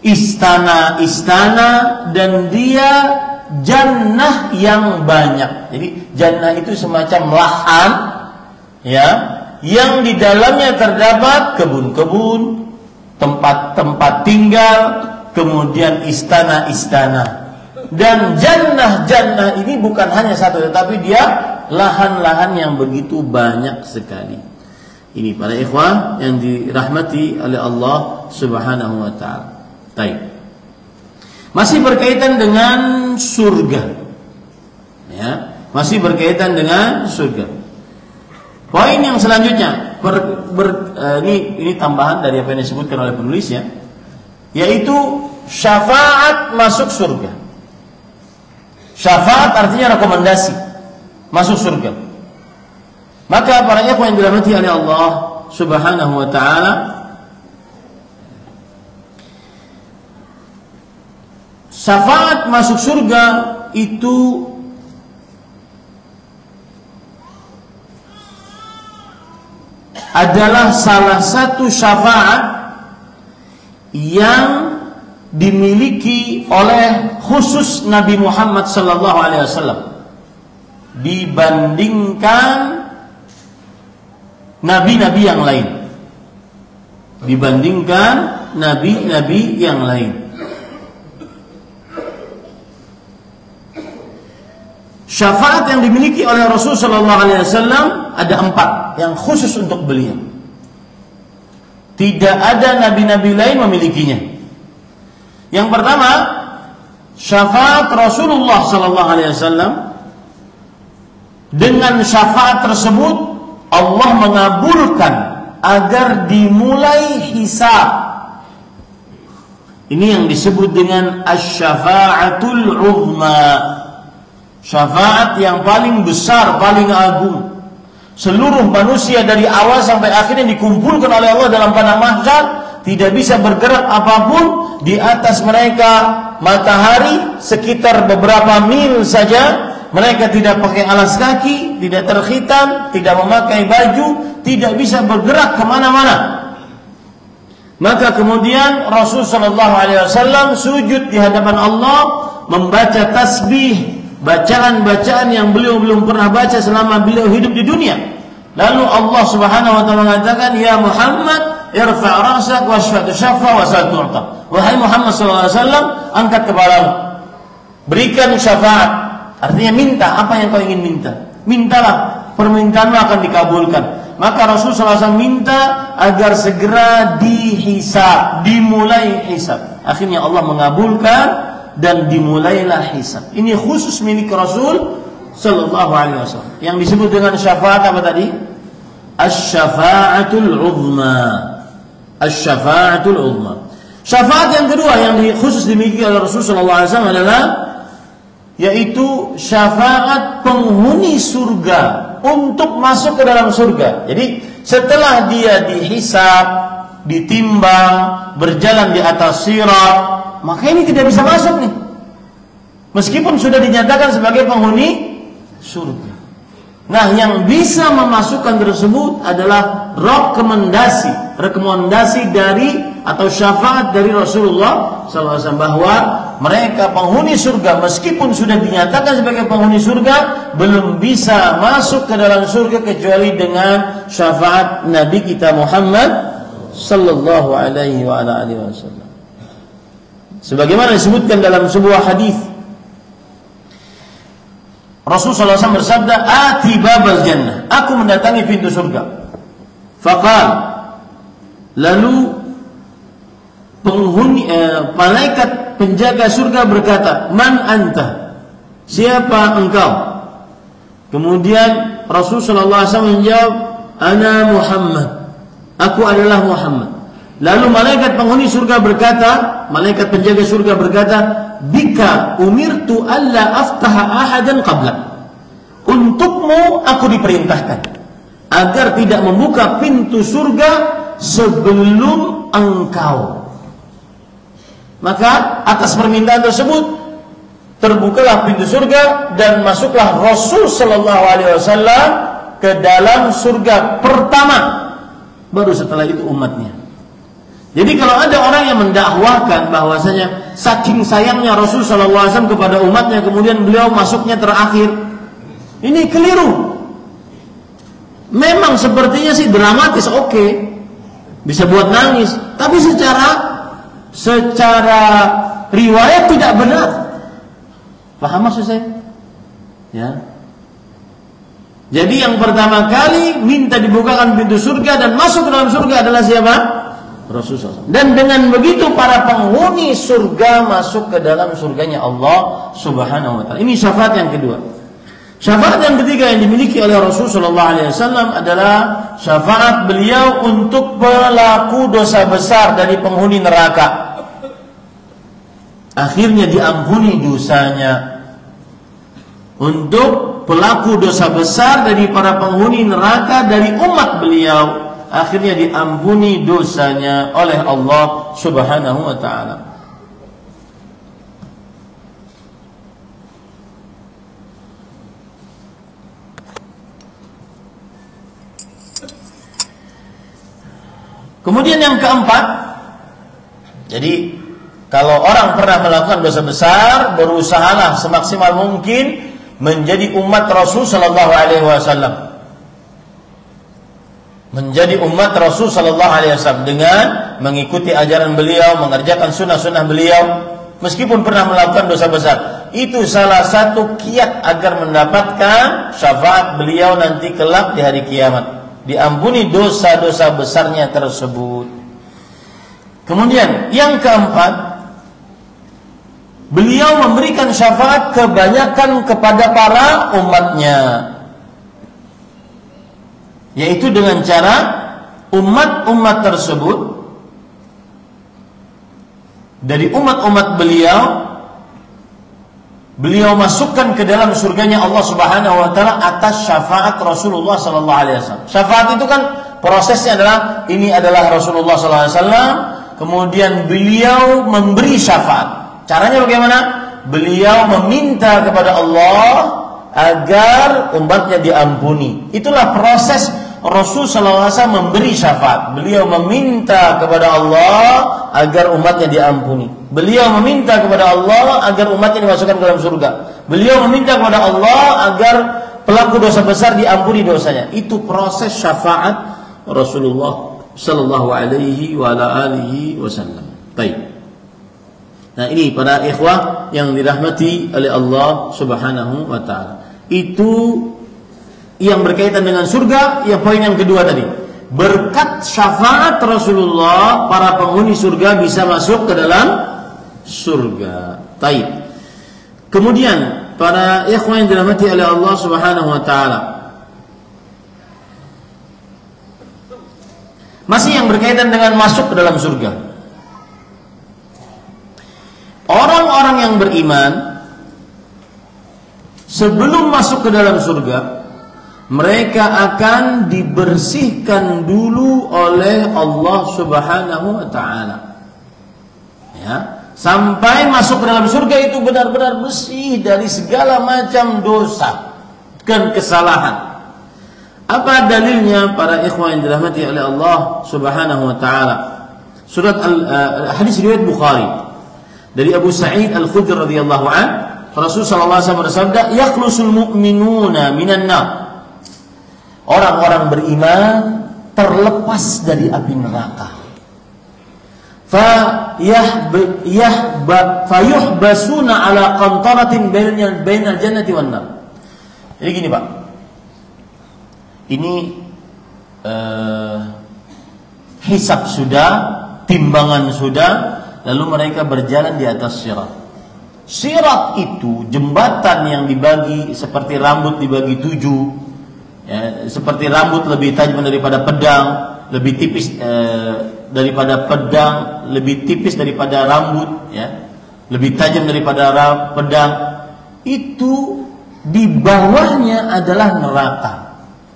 istana-istana, dan dia jannah yang banyak. Jadi jannah itu semacam lahan, ya, yang di dalamnya terdapat kebun-kebun, tempat-tempat tinggal, kemudian istana-istana. Dan jannah-jannah ini bukan hanya satu, tetapi dia lahan-lahan yang begitu banyak sekali. Ini para ikhwah yang dirahmati oleh Allah Subhanahu wa taala. Baik. Masih berkaitan dengan surga. Ya, masih berkaitan dengan surga. Poin yang selanjutnya ini tambahan dari apa yang disebutkan oleh penulis, ya, yaitu syafaat masuk surga. Syafaat artinya rekomendasi masuk surga. Maka para ikhwan yang dirahmati oleh Allah Subhanahu wa taala, syafaat masuk surga itu adalah salah satu syafaat yang dimiliki oleh khusus Nabi Muhammad sallallahu alaihi wasallam dibandingkan nabi-nabi yang lain. Dibandingkan nabi-nabi yang lain. Syafaat yang dimiliki oleh Rasul sallallahu alaihi wasallam ada 4 yang khusus untuk beliau. Tidak ada nabi-nabi lain memilikinya. Yang pertama, syafaat Rasulullah sallallahu alaihi wasallam. Dengan syafaat tersebut Allah mengabulkan agar dimulai hisab. Ini yang disebut dengan asy-syafa'atul 'uzma. Syafaat yang paling besar, paling agung. Seluruh manusia dari awal sampai akhirnya dikumpulkan oleh Allah dalam padang mahsyar, tidak bisa bergerak apapun di atas mereka matahari sekitar beberapa mil saja. Mereka tidak pakai alas kaki, tidak terkhitan, tidak memakai baju, tidak bisa bergerak kemana-mana. Maka kemudian Rasul sallallahu alaihi wasallam sujud di hadapan Allah, membaca tasbih, bacaan-bacaan yang beliau belum pernah baca selama beliau hidup di dunia. Lalu Allah Subhanahu wa taala mengatakan, "Ya Muhammad, irfa' ra'sak washfa' tushaffa wa sal tu'ta." Wahai Muhammad sallallahu alaihi wasallam, angkat kepalamu, berikan syafaat. Artinya minta apa yang kau ingin minta. Mintalah, permintaanmu akan dikabulkan. Maka Rasulullah SAW minta agar segera dihisab, dimulai hisab. Akhirnya Allah mengabulkan dan dimulailah hisab. Ini khusus milik Rasul Sallallahu Alaihi Wasallam. Yang disebut dengan syafaat apa tadi? Asy-syafa'atul 'uzma. Asy-syafa'atul 'uzma. Syafaat yang kedua yang khusus dimiliki oleh Rasul Sallallahu Alaihi Wasallam adalah yaitu syafaat penghuni surga untuk masuk ke dalam surga. Jadi setelah dia dihisab, ditimbang, berjalan di atas sirat, maka ini tidak bisa masuk nih, meskipun sudah dinyatakan sebagai penghuni surga. Nah, yang bisa memasukkan tersebut adalah rekomendasi dari atau syafaat dari Rasulullah SAW bahwa mereka penghuni surga meskipun sudah dinyatakan sebagai penghuni surga belum bisa masuk ke dalam surga kecuali dengan syafaat Nabi kita Muhammad sallallahu alaihi wasallam. Sebagaimana disebutkan dalam sebuah hadis, Rasulullah SAW bersabda, "Ati babal jannah." Aku mendatangi pintu surga. Faqal, lalu malaikat penjaga surga berkata, "Man anta?" Siapa engkau? Kemudian Rasulullah SAW menjawab, "Ana Muhammad." Aku adalah Muhammad. Lalu malaikat penghuni surga berkata, malaikat penjaga surga berkata, "Bika umirtu alla aftaha ahadan qablak." Untukmu aku diperintahkan agar tidak membuka pintu surga sebelum engkau. Maka atas permintaan tersebut terbukalah pintu surga dan masuklah Rasul sallallahu alaihi wasallam ke dalam surga pertama baru setelah itu umatnya. Jadi kalau ada orang yang mendakwahkan bahwasanya saking sayangnya Rasul sallallahu alaihi wasallam kepada umatnya, kemudian beliau masuknya terakhir, ini keliru. Memang sepertinya sih dramatis, oke, bisa buat nangis, tapi secara riwayat tidak benar. Paham maksud saya? Ya. Jadi yang pertama kali minta dibukakan pintu surga dan masuk ke dalam surga adalah siapa? Rasulullah. Dan dengan begitu para penghuni surga masuk ke dalam surganya Allah Subhanahu wa taala. Ini syafaat yang kedua. Syafaat yang ketiga yang dimiliki oleh Rasulullah sallallahu alaihi wasallam adalah syafaat beliau untuk pelaku dosa besar dari penghuni neraka. Akhirnya diampuni dosanya. Untuk pelaku dosa besar dari para penghuni neraka dari umat beliau, akhirnya diampuni dosanya oleh Allah Subhanahu wa taala. Kemudian yang keempat, jadi kalau orang pernah melakukan dosa besar, berusahalah semaksimal mungkin menjadi umat Rasul sallallahu alaihi wasallam. Menjadi umat Rasul sallallahu alaihi wasallam dengan mengikuti ajaran beliau, mengerjakan sunnah-sunnah beliau meskipun pernah melakukan dosa besar. Itu salah satu kiat agar mendapatkan syafaat beliau nanti kelak di hari kiamat. Diampuni dosa-dosa besarnya tersebut. Kemudian yang keempat, beliau memberikan syafaat kebanyakan kepada para umatnya, yaitu dengan cara umat-umat tersebut dari umat-umat beliau masukkan ke dalam surganya Allah Subhanahu wa taala atas syafaat Rasulullah sallallahu alaihi wasallam. Syafaat itu kan prosesnya adalah ini adalah Rasulullah sallallahu alaihi wasallam, kemudian beliau memberi syafaat. Caranya bagaimana? Beliau meminta kepada Allah agar umatnya diampuni. Itulah proses Rasul sallallahu alaihi wasallam memberi syafaat. Beliau meminta kepada Allah agar umatnya diampuni. Beliau meminta kepada Allah agar umatnya dimasukkan ke dalam surga. Beliau meminta kepada Allah agar pelaku dosa besar diampuni dosanya. Itu proses syafaat Rasulullah sallallahu alaihi wasallam. Baik. Nah, ini para ikhwah yang dirahmati oleh Allah Subhanahu wa taala. Itu yang berkaitan dengan surga, yang poin yang kedua tadi. Berkat syafaat Rasulullah, para penghuni surga bisa masuk ke dalam surga. Baik. Kemudian para ikhwah yang dirahmati oleh Allah Subhanahu wa taala. Masih yang berkaitan dengan masuk ke dalam surga. Orang-orang yang beriman sebelum masuk ke dalam surga, mereka akan dibersihkan dulu oleh Allah Subhanahu wa taala. Ya, sampai masuk ke dalam surga itu benar-benar bersih dari segala macam dosa dan kesalahan. Apa dalilnya para ikhwan yang dirahmati oleh Allah Subhanahu wa taala? Surat hadis riwayat Bukhari dari Abu Sa'id Al-Khudri radhiyallahu an, Rasul sallallahu alaihi wasallam bersabda, "Yakhlusul mu'minuna minan nar." Orang-orang beriman terlepas dari api neraka. Fayuhbasuna ala qantaratin bainal jannati wan nar. Jadi gini, Pak. Ini hisab sudah, timbangan sudah, lalu mereka berjalan di atas sirat. Sirat itu jembatan yang dibagi seperti rambut dibagi 7, ya, seperti rambut lebih tajam daripada pedang, lebih tipis daripada pedang, lebih tipis daripada rambut, ya, lebih tajam daripada pedang. Itu di bawahnya adalah neraka.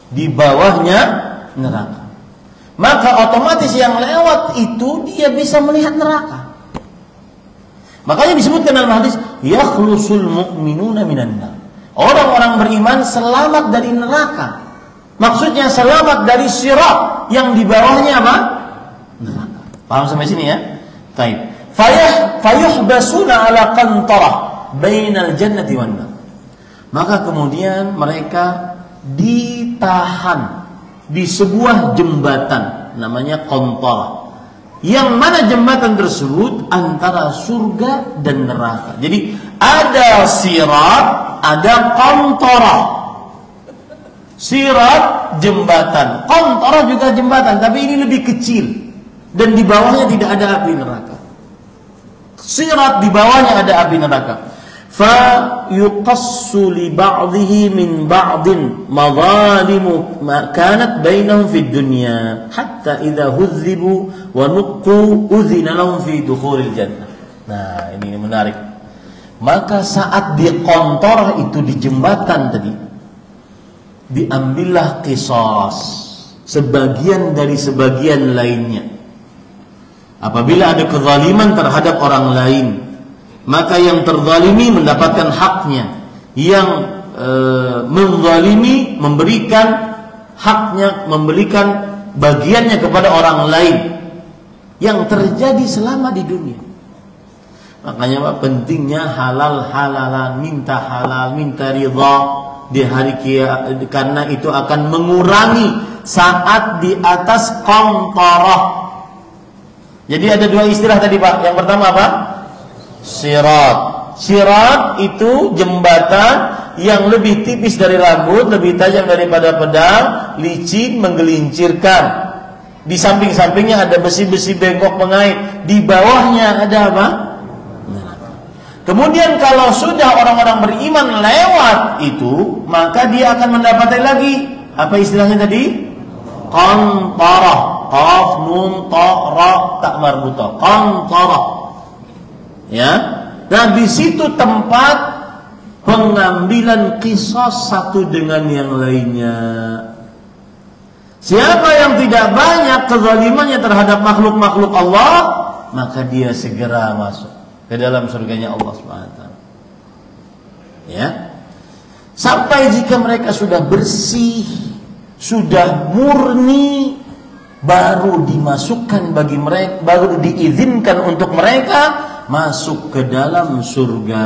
Di bawahnya neraka. Maka otomatis yang lewat itu dia bisa melihat neraka. Makanya disebutkan dalam hadis, yakhlusul mu'minuna minan nar. Orang-orang beriman selamat dari neraka. Maksudnya selamat dari sirat yang di bawahnya apa? Neraka. Paham sampai sini ya? Taib. Fayuhbasuna ala qantarah bainal jannati wan nar. Maka kemudian mereka ditahan di sebuah jembatan namanya qantarah. Yang mana jembatan tersebut antara surga dan neraka. Jadi ada sirat, ada qantarah. Sirat jembatan, qantarah juga jembatan, tapi ini lebih kecil dan di bawahnya tidak ada api neraka. Sirat di bawahnya ada api neraka. Fa yuqassu li ba'dhihi min ba'din madhalimu ma kanat bainahum fid dunya hatta idza huzzibu wa nuqqu udhina lahum fi dukhulil jannah. Nah, ini menarik. Maka saat di qantarah itu di jembatan tadi diambillah qisas sebagian dari sebagian lainnya. Apabila ada kezaliman terhadap orang lain, maka yang terzalimi mendapatkan haknya, yang menzalimi memberikan haknya, memberikan bagiannya kepada orang lain. Yang terjadi selama di dunia. Makanya Pak, pentingnya halal-halalan, minta halal, minta ridha di hari kiamat, karena itu akan mengurangi saat di atas qantarah. Jadi ada dua istilah tadi Pak. Yang pertama apa? Sirat. Sirat itu jembatan yang lebih tipis dari rambut, lebih tajam daripada pedang, licin, menggelincirkan. Di samping-sampingnya ada besi-besi bengkok pengait. Di bawahnya ada apa? Kemudian kalau sudah orang-orang beriman lewat itu, maka dia akan mendapatkan lagi apa istilahnya tadi? Qantarah. Qaf nun ta ra ta marbutah. Qantarah. Ya. Nah, di situ tempat pengambilan qisas satu dengan yang lainnya. Siapa yang tidak banyak kezalimannya terhadap makhluk-makhluk Allah, maka dia segera masuk ke dalam surganya Allah SWT. Ya. Sampai jika mereka sudah bersih, sudah murni, baru dimasukkan bagi mereka, baru diizinkan untuk mereka masuk ke dalam surga.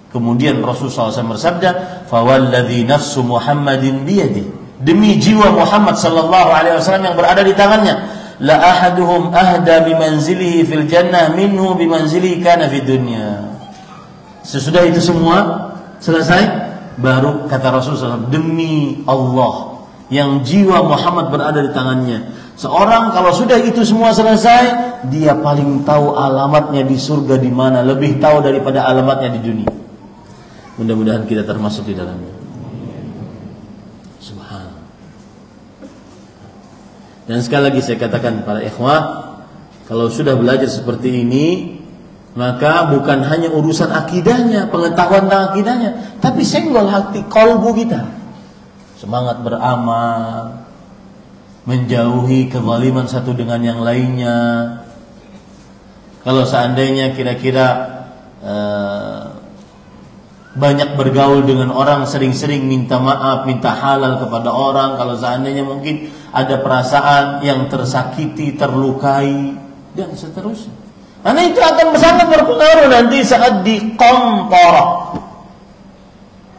Kemudian Rasulullah SAW bersabda, "Fawalladzi nafsu Muhammadin biyadi." Demi jiwa Muhammad sallallahu alaihi wasallam yang berada di tangannya, la ahaduhum ahda bimanzilihi fil jannah minhu bimanzilihi kana fid dunya. Sesudah itu semua selesai, baru kata Rasulullah SAW, demi Allah yang jiwa Muhammad berada di tangannya, seorang kalau sudah itu semua selesai, dia paling tahu alamatnya di surga di mana, lebih tahu daripada alamatnya di dunia. Mudah-mudahan kita termasuk di dalamnya. Subhanallah. Dan sekali lagi saya katakan para ikhwah, kalau sudah belajar seperti ini, maka bukan hanya urusan akidahnya, pengetahuan tentang akidahnya, tapi senggol hati kalbu kita. Semangat beramal, menjauhi kezaliman satu dengan yang lainnya. Kalau seandainya kira-kira banyak bergaul dengan orang, sering-sering minta maaf, minta halal kepada orang, kalau seandainya mungkin ada perasaan yang tersakiti, terlukai, dan seterusnya. Karena itu akan sangat berpengaruh nanti saat di qantarah.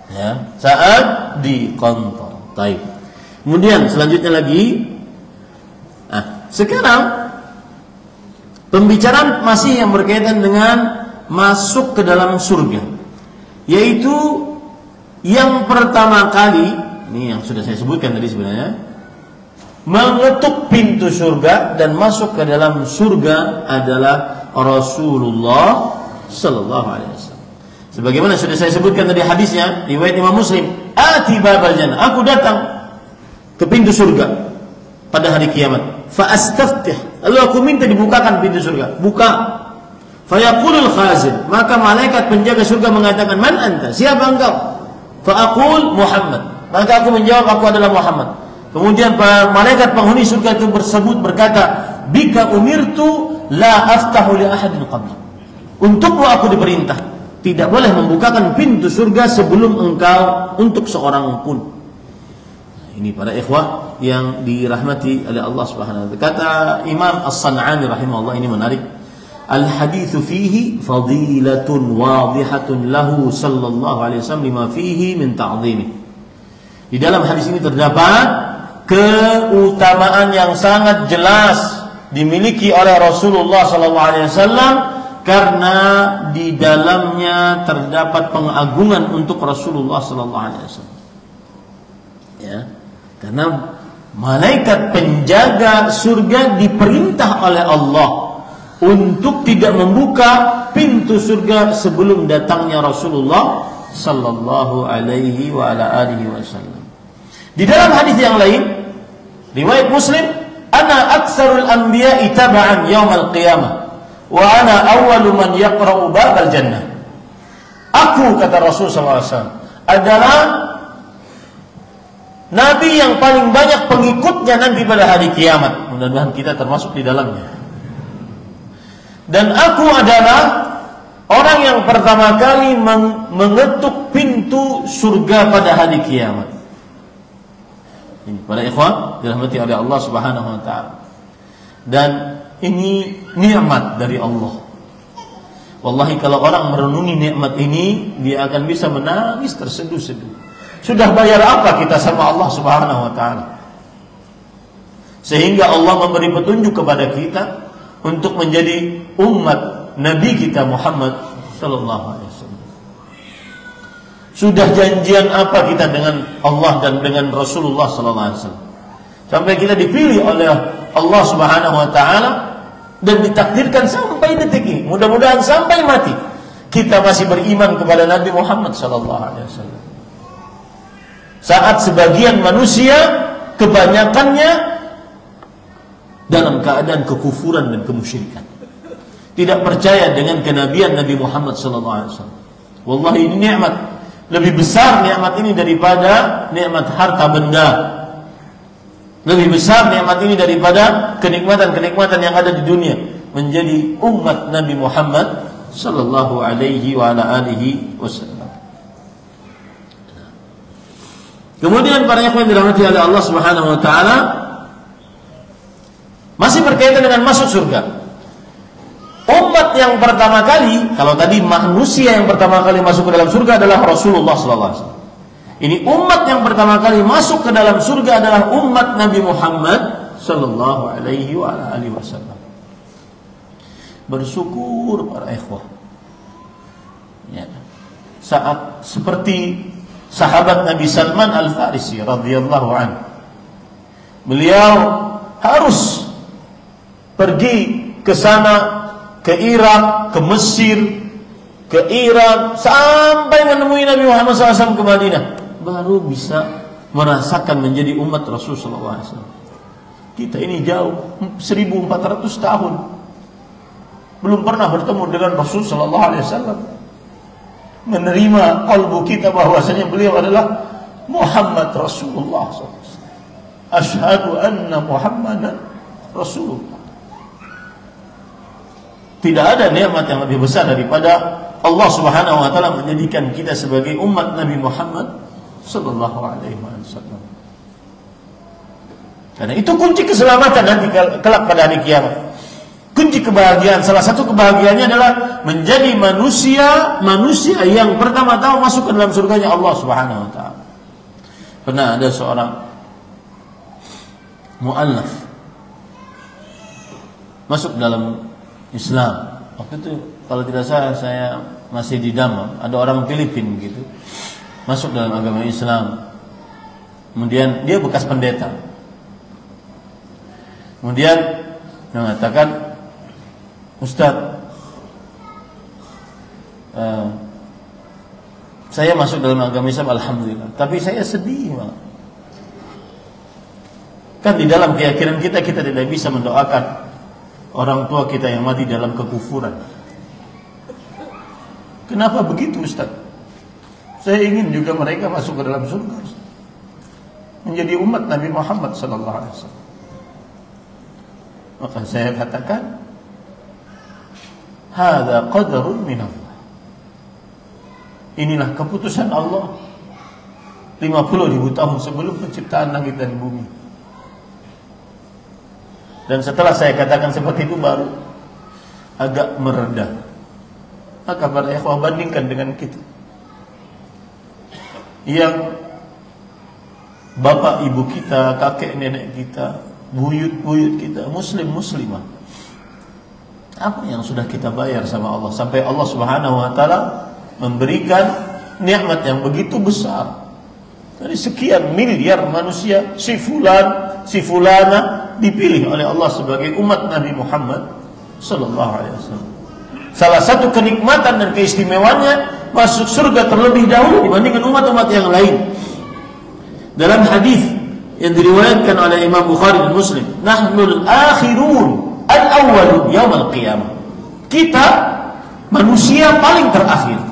Ya, saat di qantarah. Baik. Kemudian selanjutnya lagi, sekarang pembicaraan masih yang berkaitan dengan masuk ke dalam surga, yaitu yang pertama kali, ini yang sudah saya sebutkan tadi sebenarnya, mengetuk pintu surga dan masuk ke dalam surga adalah Rasulullah Sallallahu Alaihi Wasallam. Sebagaimana sudah saya sebutkan tadi hadisnya, riwayat Imam Muslim, ati babal jannah, aku datang ke pintu surga pada hari kiamat, fa astaftih, lalu aku minta dibukakan pintu surga, buka. Fa yaqulul khazin, maka malaikat penjaga surga mengatakan, man anta, siapa engkau? Fa aqul Muhammad, maka aku menjawab, aku adalah Muhammad. Kemudian malaikat penghuni surga itu berkata, bika umirtu la aftahu li ahadin qabli, untukmu aku diperintah, tidak boleh membukakan pintu surga sebelum engkau untuk seorang pun. Ini para ikhwah yang dirahmati oleh Allah Subhanahu wa taala. Kata Imam As-San'ani rahimahullah, ini menarik. Al-haditsu fihi fadilatun wadihatun lahu sallallahu alaihi wasallam lima fihi min ta'dhimi. Di dalam hadis ini terdapat keutamaan yang sangat jelas dimiliki oleh Rasulullah sallallahu alaihi wasallam karena di dalamnya terdapat pengagungan untuk Rasulullah sallallahu alaihi wasallam. Ya. Karena malaikat penjaga surga diperintah oleh Allah untuk tidak membuka pintu surga sebelum datangnya Rasulullah sallallahu alaihi wa ala alihi wasallam. Di dalam hadis yang lain, riwayat Muslim, ana aktsarul anbiya'i tab'an yaumal qiyamah wa ana awwalu man yaqra'u babal jannah. Aku, kata Rasul sallallahu alaihi wasallam, adalah nabi yang paling banyak pengikutnya nanti pada hari kiamat. Mudah-mudahan kita termasuk di dalamnya. Dan aku adalah orang yang pertama kali mengetuk pintu surga pada hari kiamat. Ini para ikhwan dirahmati oleh Allah Subhanahu wa taala. Dan ini nikmat dari Allah. Wallahi kalau orang merenungi nikmat ini, dia akan bisa menangis terseduh-seduh. Sudah bayar apa kita sama Allah Subhanahu wa taala? Sehingga Allah memberi petunjuk kepada kita untuk menjadi umat Nabi kita Muhammad sallallahu alaihi wasallam. Sudah janjian apa kita dengan Allah dan dengan Rasulullah sallallahu alaihi wasallam? Sampai kita dipilih oleh Allah Subhanahu wa taala dan ditakdirkan sampai detik ini. Mudah-mudahan sampai mati kita masih beriman kepada Nabi Muhammad sallallahu alaihi wasallam. Saat sebagian manusia kebanyakannya dalam keadaan kekufuran dan kemusyrikan, tidak percaya dengan kenabian Nabi Muhammad SAW. Wallahi ini nikmat, lebih besar nikmat ini daripada nikmat harta benda, lebih besar nikmat ini daripada kenikmatan-kenikmatan yang ada di dunia. Menjadi umat Nabi Muhammad sallallahu alaihi wa ala alihi wasallam. Kemudian para ikhwan dirahmati oleh Allah Subhanahu wa taala, masih berkaitan dengan masuk surga. Umat yang pertama kali, kalau tadi manusia yang pertama kali masuk ke dalam surga adalah Rasulullah sallallahu alaihi wasallam. Ini umat yang pertama kali masuk ke dalam surga adalah umat Nabi Muhammad sallallahu alaihi wasallam. Bersyukur para ikhwah. Ya. Saat seperti sahabat Nabi Salman Al-Farisi radhiyallahu anhu, beliau harus pergi ke sana, ke Irak, ke Mesir, ke Iran, sampai menemui Nabi Muhammad SAW ke Madinah, baru bisa merasakan menjadi umat Rasulullah SAW. Kita ini jauh 1400 tahun belum pernah bertemu dengan Rasulullah SAW, menerima kalbu kita bahwasanya beliau adalah Muhammad Rasulullah SAW. Asyhadu anna Muhammadan Rasulullah. Tidak ada nikmat yang lebih besar daripada Allah Subhanahu wa taala menjadikan kita sebagai umat Nabi Muhammad sallallahu alaihi wasallam. Karena itu kunci keselamatan nanti kelak pada hari kiamat. Kunci kebahagiaan, salah satu kebahagiaannya adalah menjadi manusia yang pertama-tama masuk ke dalam surganya Allah Subhanahu wa taala. Pernah ada seorang mu'allaf masuk dalam Islam. Waktu itu kalau tidak salah saya masih di Damam, ada orang Filipina gitu masuk dalam agama Islam. Kemudian dia bekas pendeta. Kemudian mengatakan, Ustaz, saya masuk dalam agama Islam alhamdulillah, tapi saya sedih malah. Kan di dalam keyakinan kita tidak bisa mendoakan orang tua kita yang mati dalam kekufuran. Kenapa begitu Ustaz? Saya ingin juga mereka masuk ke dalam surga, menjadi umat Nabi Muhammad sallallahu alaihi wasallam. Maka saya katakan, hadza qadarun min Allah. Inilah keputusan Allah 50.000 tahun sebelum penciptaan langit dan bumi. Dan setelah saya katakan seperti itu baru agak mereda. Maka para ikhwah, bandingkan dengan kita yang bapak ibu kita, kakek nenek kita, buyut-buyut kita, muslim-muslimah, apa yang sudah kita bayar sama Allah sampai Allah Subhanahu wa taala memberikan nikmat yang begitu besar. Dari sekian miliar manusia, si fulan, si fulana dipilih oleh Allah sebagai umat Nabi Muhammad sallallahu alaihi wasallam. Salah satu kenikmatan dan keistimewaannya masuk surga terlebih dahulu dibandingkan umat-umat yang lain. Dalam hadis yang diriwayatkan oleh Imam Bukhari dan Muslim, nahnul akhirun al-awwalun yaumil qiyamah. Kita manusia paling terakhir,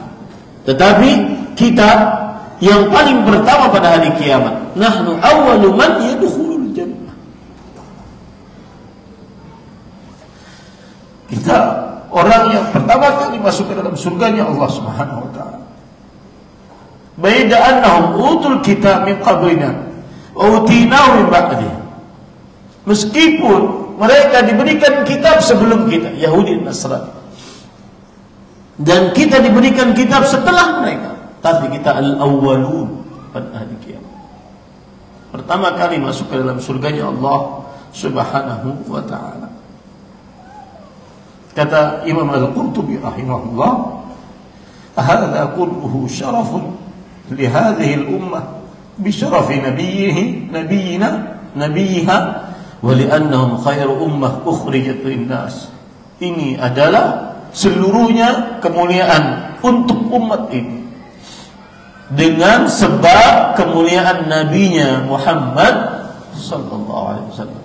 tetapi kita yang paling pertama pada hari kiamat. Nahnu awwalu man yadkhulul jannah. Kita orang yang pertama kali masuk ke dalam surganya Allah Subhanahu wa taala. Baida annahum utul kitab min qablina wa utinahu min ba'dih. Meskipun mereka diberikan kitab sebelum kita, Yahudi dan Nasrani, dan kita diberikan kitab setelah mereka, tapi kita al-awwalun pada hari kiamat. Pertama kali masuk ke dalam surganya Allah Subhanahu wa ta'ala. Kata Imam Al-Qurtubi rahimahullah, hadha kulluhu syarafun li hadhihi al-ummah bi syarafi nabiyyiha wa li'annahum khairu ummah ukhrijat lin-nas. Ini adalah seluruhnya kemuliaan untuk umat ini dengan sebab kemuliaan nabinya Muhammad sallallahu alaihi wasallam,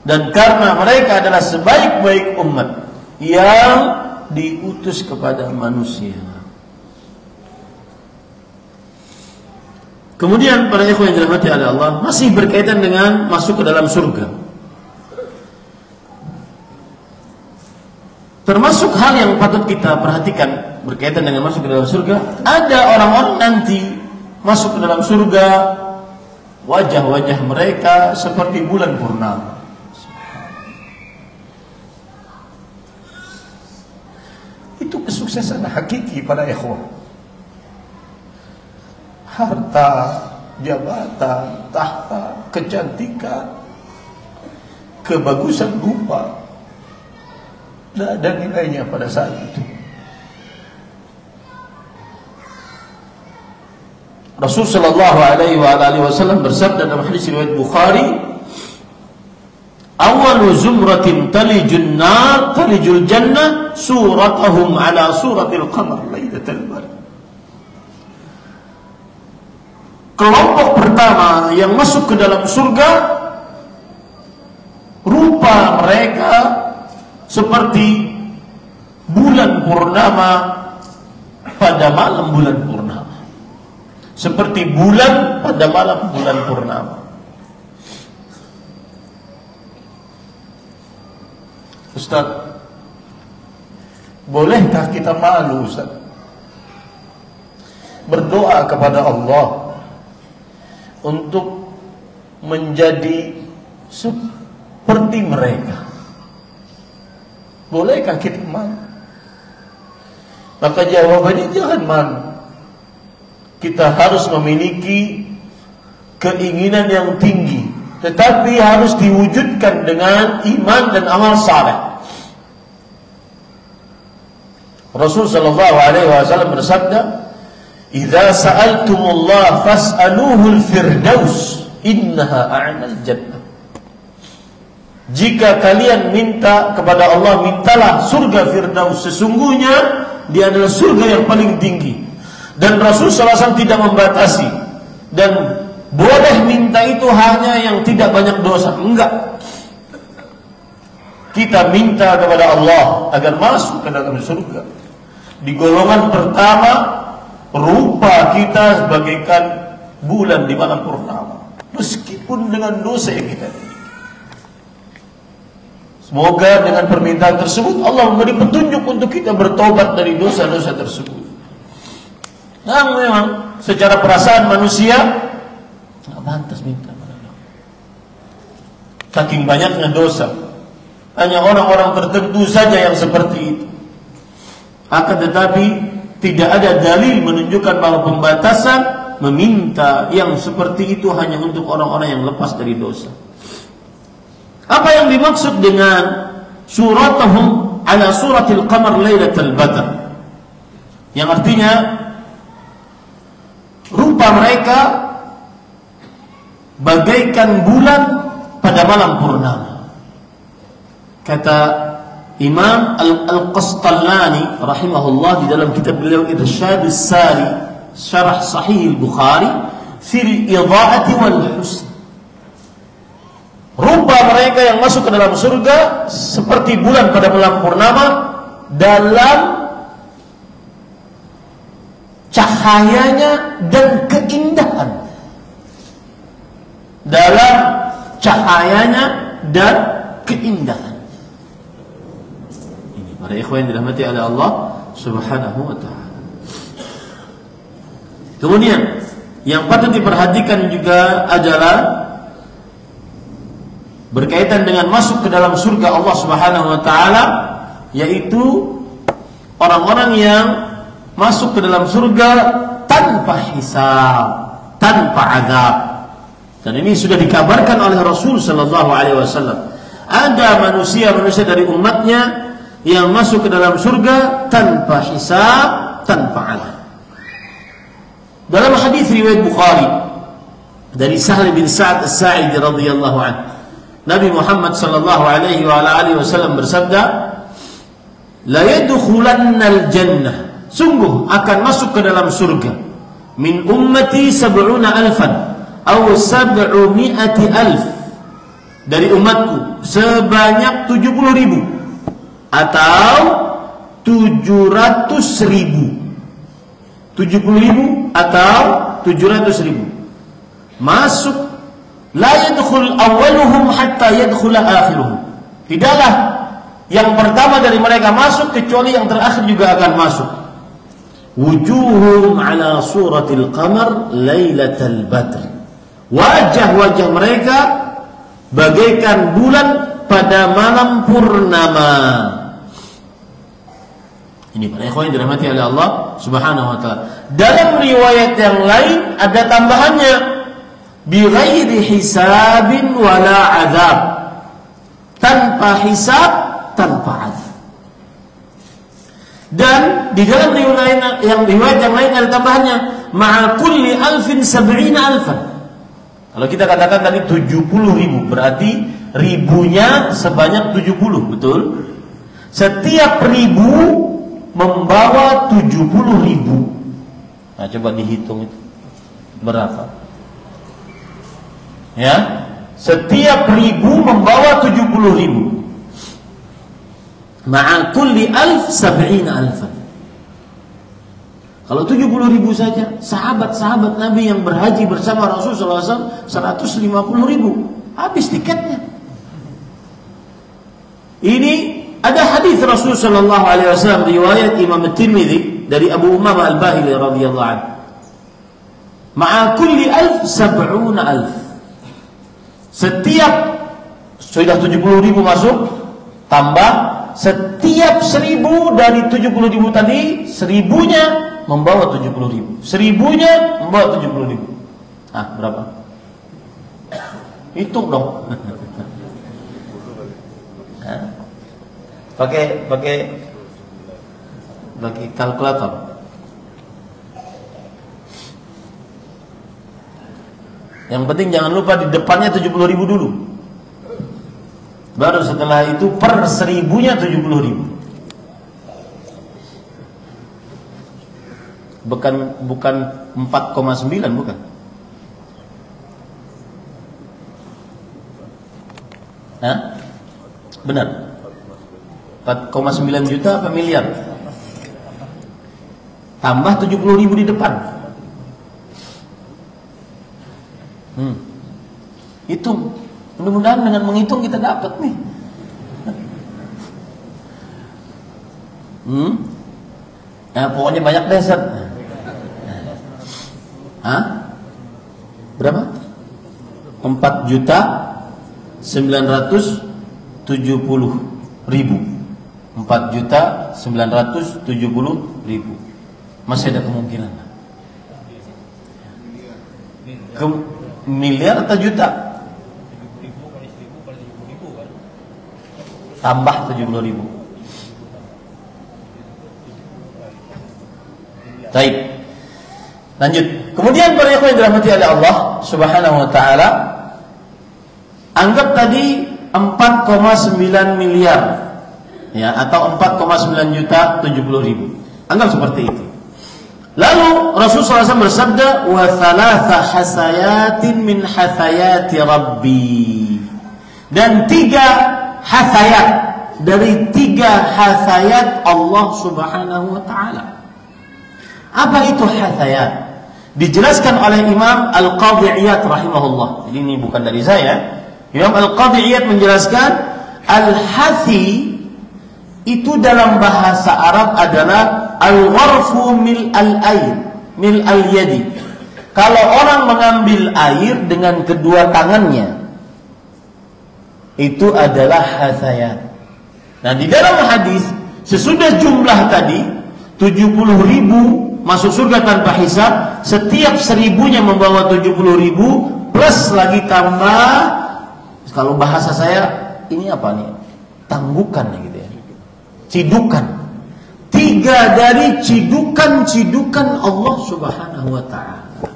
dan karena mereka adalah sebaik-baik umat yang diutus kepada manusia. Kemudian para ikhwan yang dirahmati oleh Allah, masih berkaitan dengan masuk ke dalam surga, termasuk hal yang patut kita perhatikan berkaitan dengan masuk ke dalam surga. Ada orang-orang nanti masuk ke dalam surga, wajah-wajah mereka seperti bulan purnama. Itu kesuksesan hakiki pada ikhwah. Harta, jabatan, tahta, kecantikan, kebagusan rupa, tidak ada nilainya pada saat itu. Rasul sallallahu alaihi wasallam bersabda dalam hadis riwayat Bukhari, "Awwalu zumratin talijun nar talijul jannah suratuhum ala suratil qamar lailatal badr." Kelompok pertama yang masuk ke dalam surga, rupa mereka seperti bulan purnama pada malam bulan purnama. Seperti bulan pada malam bulan purnama. Ustaz, bolehkah kita malu, Ustaz, berdoa kepada Allah untuk menjadi seperti mereka? Bolehkah kita malu? Maka jawabannya jangan malu. Kita harus memiliki keinginan yang tinggi, tetapi harus diwujudkan dengan iman dan amal saleh. Rasul sallallahu alaihi wasallam bersabda, "Idza sa'altumullah fas'aluhul firdaus, innaha a'nal jannah." Jika kalian minta kepada Allah, mintalah surga Firdaus, sesungguhnya dia adalah surga yang paling tinggi. Dan Rasul SAW tidak membatasi, dan boleh minta itu hanya yang tidak banyak dosa. Enggak. Kita minta kepada Allah agar masuk ke dalam surga. Di golongan pertama, rupa kita bagaikan bulan di malam purnama, meskipun dengan dosa yang kita miliki. Semoga dengan permintaan tersebut Allah memberi petunjuk untuk kita bertobat dari dosa-dosa tersebut. Nah, memang secara perasaan manusia nggak pantas minta pada Allah. Saking banyaknya dosa, hanya orang-orang tertentu saja yang seperti itu. Akan tetapi tidak ada dalil menunjukkan bahwa pembatasan meminta yang seperti itu hanya untuk orang-orang yang lepas dari dosa. Apa yang dimaksud dengan suratuhum ala suratil qamar lailatul badr, yang artinya rupa mereka bagaikan bulan pada malam purnama. Kata Imam Al-Qastallani rahimahullah di dalam kitab beliau Irsyadus Sari Syarah Sahih Al-Bukhari fil idha'ati wal husn, rupa mereka yang masuk ke dalam surga seperti bulan pada malam purnama dalam cahayanya dan keindahan, dalam cahayanya dan keindahan. Ini para ikhwan yang dirahmati oleh Allah Subhanahu wa taala. Kemudian yang patut diperhatikan juga adalah berkaitan dengan masuk ke dalam surga Allah Subhanahu wa taala, yaitu orang-orang yang masuk ke dalam surga tanpa hisab, tanpa azab. Dan ini sudah dikabarkan oleh Rasul sallallahu alaihi wasallam. Ada manusia-manusia dari umatnya yang masuk ke dalam surga tanpa hisab, tanpa azab. Dalam hadis riwayat Bukhari dari Sahal bin Sa'ad As-Sa'idi radhiyallahu anhu, Nabi Muhammad sallallahu alaihi wa alihi wasallam bersabda, "La yadkhulannal jannah," sungguh akan masuk ke dalam surga, "min ummati 70,000 atau 700,000, dari umatku sebanyak 70,000 atau 700,000. 70,000 atau 700,000 masuk. La yadkhul awwaluhum hatta yadkhul akhiruhum, tidaklah yang pertama dari mereka masuk kecuali yang terakhir juga akan masuk. Wujuhum ala suratil qamar lailatal badr, wajah-wajah mereka bagaikan bulan pada malam purnama. Ini para ikhwan yang dirahmati oleh Allah Subhanahu wa taala. Dalam riwayat yang lain ada tambahannya, bi ghairi hisabin wala azab, tanpa hisab, tanpa azab. Dan di dalam riwayat yang lain ada tambahannya, ma'a kulli alfin 70,000. Kalau kita katakan tadi 70,000, berarti ribunya sebanyak 70, betul? Setiap ribu membawa 70,000. Nah, coba dihitung itu berapa? Ya, setiap ribu membawa 70,000. Ma'a kulli alf 70,000. Kalau 70,000 saja, sahabat-sahabat Nabi yang berhaji bersama Rasulullah SAW 150,000, habis tiketnya. Ini ada hadis Rasul sallallahu alaihi wasallam riwayat Imam At-Tirmidzi dari Abu Umamah Al-Bahili radhiyallahu anhu. Ma'a kulli alf 70,000. Setiap sudah 70,000 masuk, tambah setiap 1.000 dari 70,000 tadi, 1.000-nya membawa 70,000. 1.000-nya membawa 70,000. Ah, berapa? Hitung dong. Pakai kalkulator. Yang penting jangan lupa di depannya 70,000 dulu. Baru setelah itu per 1.000-nya 70,000. Bukan 4,9, bukan. Hah? Benar. 4,9 juta apa miliar? Tambah 70,000 di depan. Hitung. Mudah-mudahan dengan menghitung kita dapat nih. Ya, pokoknya banyak deh, Ustaz. Berapa? 4.970.000. 4.970.000. Masih ada kemungkinan. Miliar atau juta? Tambah 70.000. Baik. Lanjut. Kemudian para ikhwan yang dirahmati oleh Allah Subhanahu wa taala, anggap tadi 4,9 miliar ya, atau 4,9 juta 70.000. Anggap seperti itu. Lalu Rasulullah SAW bersabda, wa thalatha hasayatin min hasayati Rabbi, dan 3 hasayat dari 3 hasayat Allah Subhanahu wa taala. Apa itu hasayat? Dijelaskan oleh Imam Al-Qadhi Iyad rahimahullah. Jadi ini bukan dari saya. Imam Al-Qadhi Iyad menjelaskan, al-hathi itu dalam bahasa Arab adalah al-gharfu mil al-air, mil al-yadi. Kalau orang mengambil air dengan kedua tangannya, itu adalah hasayat. Nah, di dalam hadis sesudah jumlah tadi 70.000 masuk surga tanpa hisab, setiap 1.000-nya membawa 70.000 plus lagi tambah, kalau bahasa saya ini apa nih? Tanggukan gitu ya. Cidukan. 3 dari cidukan-cidukan Allah Subhanahu wa taala.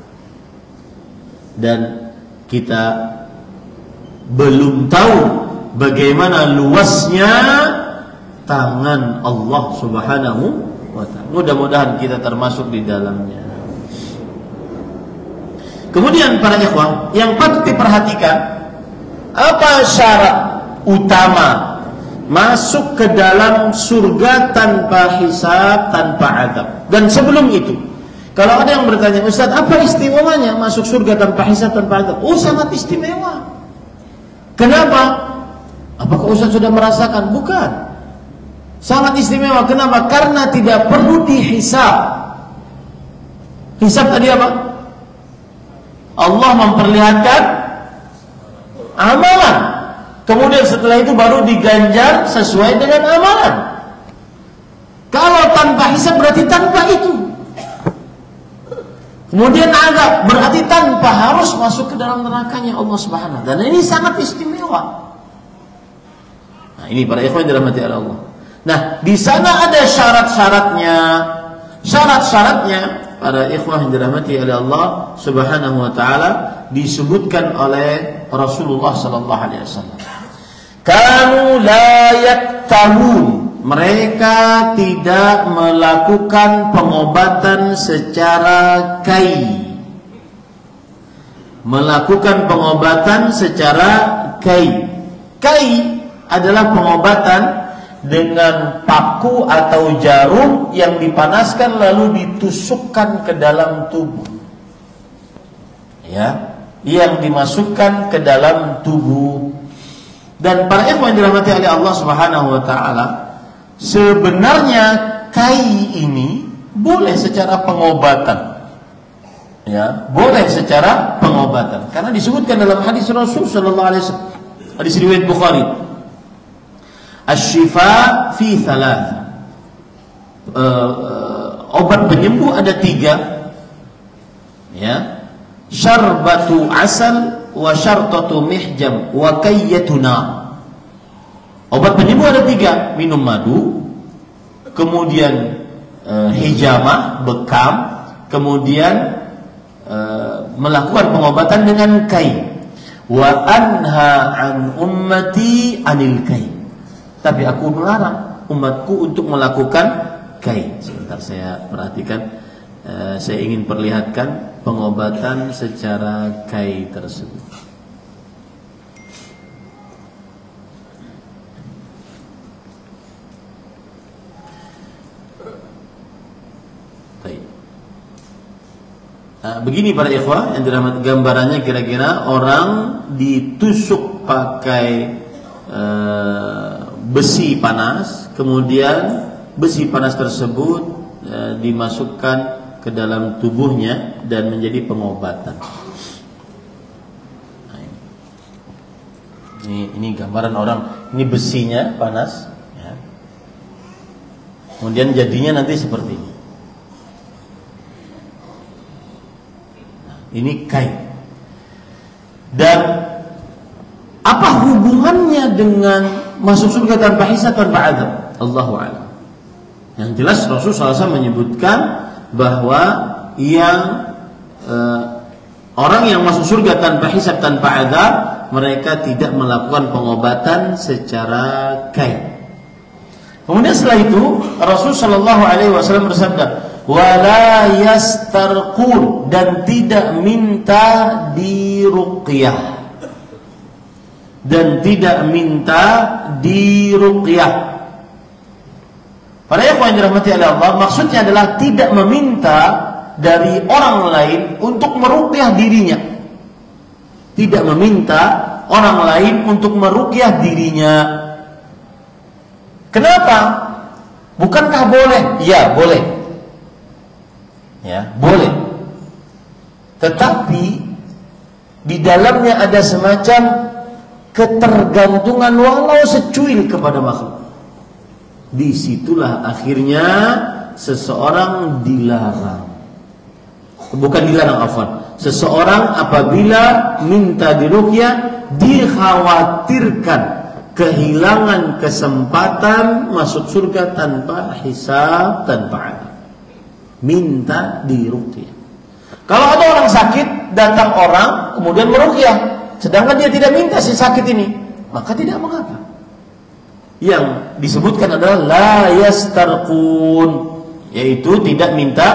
Dan kita belum tahu bagaimana luasnya tangan Allah Subhanahu wa ta'ala. Mudah-mudahan kita termasuk di dalamnya. Kemudian para ikhwah, yang patut diperhatikan, apa syarat utama masuk ke dalam surga tanpa hisab, tanpa azab? Dan sebelum itu, kalau ada yang bertanya, Ustaz, apa istimewanya masuk surga tanpa hisab, tanpa azab? Oh, sangat istimewa. Kenapa? Apakah Ustaz sudah merasakan? Bukan. Sangat istimewa. Kenapa? Karena tidak perlu dihisab. Hisab tadi apa? Allah memperlihatkan amalan. Kemudian setelah itu baru diganjar sesuai dengan amalan. Kalau tanpa hisab berarti tanpa itu. Kemudian azab berarti tanpa harus masuk ke dalam nerakanya Allah Subhanahu wa taala. Dan ini sangat istimewa. Nah, ini para ikhwan dirahmati Allah. Nah, di sana ada syarat-syaratnya. Syarat-syaratnya para ikhwah yang dirahmati oleh Allah Subhanahu wa taala disebutkan oleh Rasulullah sallallahu alaihi wasallam. Kanu la yaktahun. Mereka tidak melakukan pengobatan secara kai. Melakukan pengobatan secara kai. Kai adalah pengobatan dengan paku atau jarum yang dipanaskan lalu ditusukkan ke dalam tubuh. Ya, yang dimasukkan ke dalam tubuh. Dan para ikhwan yang dirahmati oleh Allah Subhanahu wa taala, sebenarnya kai ini boleh secara pengobatan. Ya, boleh secara pengobatan. Karena disebutkan dalam hadis Rasul sallallahu alaihi wasallam, hadis riwayat Bukhari. Asy-syifa fi thalath. Obat penyembuh ada 3. Ya. Syarbatu asal wa syartatu mihjam wa kayyatuna. Obat penyembuh ada 3, minum madu, kemudian hijamah, bekam, kemudian melakukan pengobatan dengan kai. Wa anha an ummati anil kai. Tapi aku melarang umatku untuk melakukan kai. Sebentar saya perhatikan, saya ingin perlihatkan pengobatan secara kai tersebut. Baik. Begini para ikhwah yang dirahmati, gambarannya kira-kira orang ditusuk pakai besi panas, kemudian besi panas tersebut dimasukkan ke dalam tubuhnya dan menjadi pengobatan. Nah, ini gambaran orang, ini besinya panas, ya. Kemudian jadinya nanti seperti ini. Nah, ini kain. Dan apa hubungannya dengan masuk surga tanpa hisab, tanpa azab? Allahu a'lam. Yang jelas Rasulullah SAW menyebutkan bahwa orang yang masuk surga tanpa hisab, tanpa azab, mereka tidak melakukan pengobatan secara kain. Kemudian setelah itu Rasulullah SAW bersabda, wala yastarqun, dan tidak minta diruqyah, dan tidak minta diruqyah. Para ikhwan yang dirahmati oleh Allah, maksudnya adalah tidak meminta dari orang lain untuk meruqyah dirinya. Tidak meminta orang lain untuk meruqyah dirinya. Kenapa? Bukankah boleh? Ya, boleh. Ya, boleh. Tetapi di dalamnya ada semacam ketergantungan walau secuil kepada makhluk. Disitulah akhirnya seseorang dilarang. Bukan dilarang, afwan. Seseorang apabila minta diruqyah, dikhawatirkan kehilangan kesempatan masuk surga tanpa hisab, tanpa adab. Minta diruqyah. Kalau ada orang sakit, datang orang kemudian meruqyah, sedangkan dia tidak minta si sakit ini, maka tidak mengapa. Yang disebutkan adalah la yastarqun, yaitu tidak minta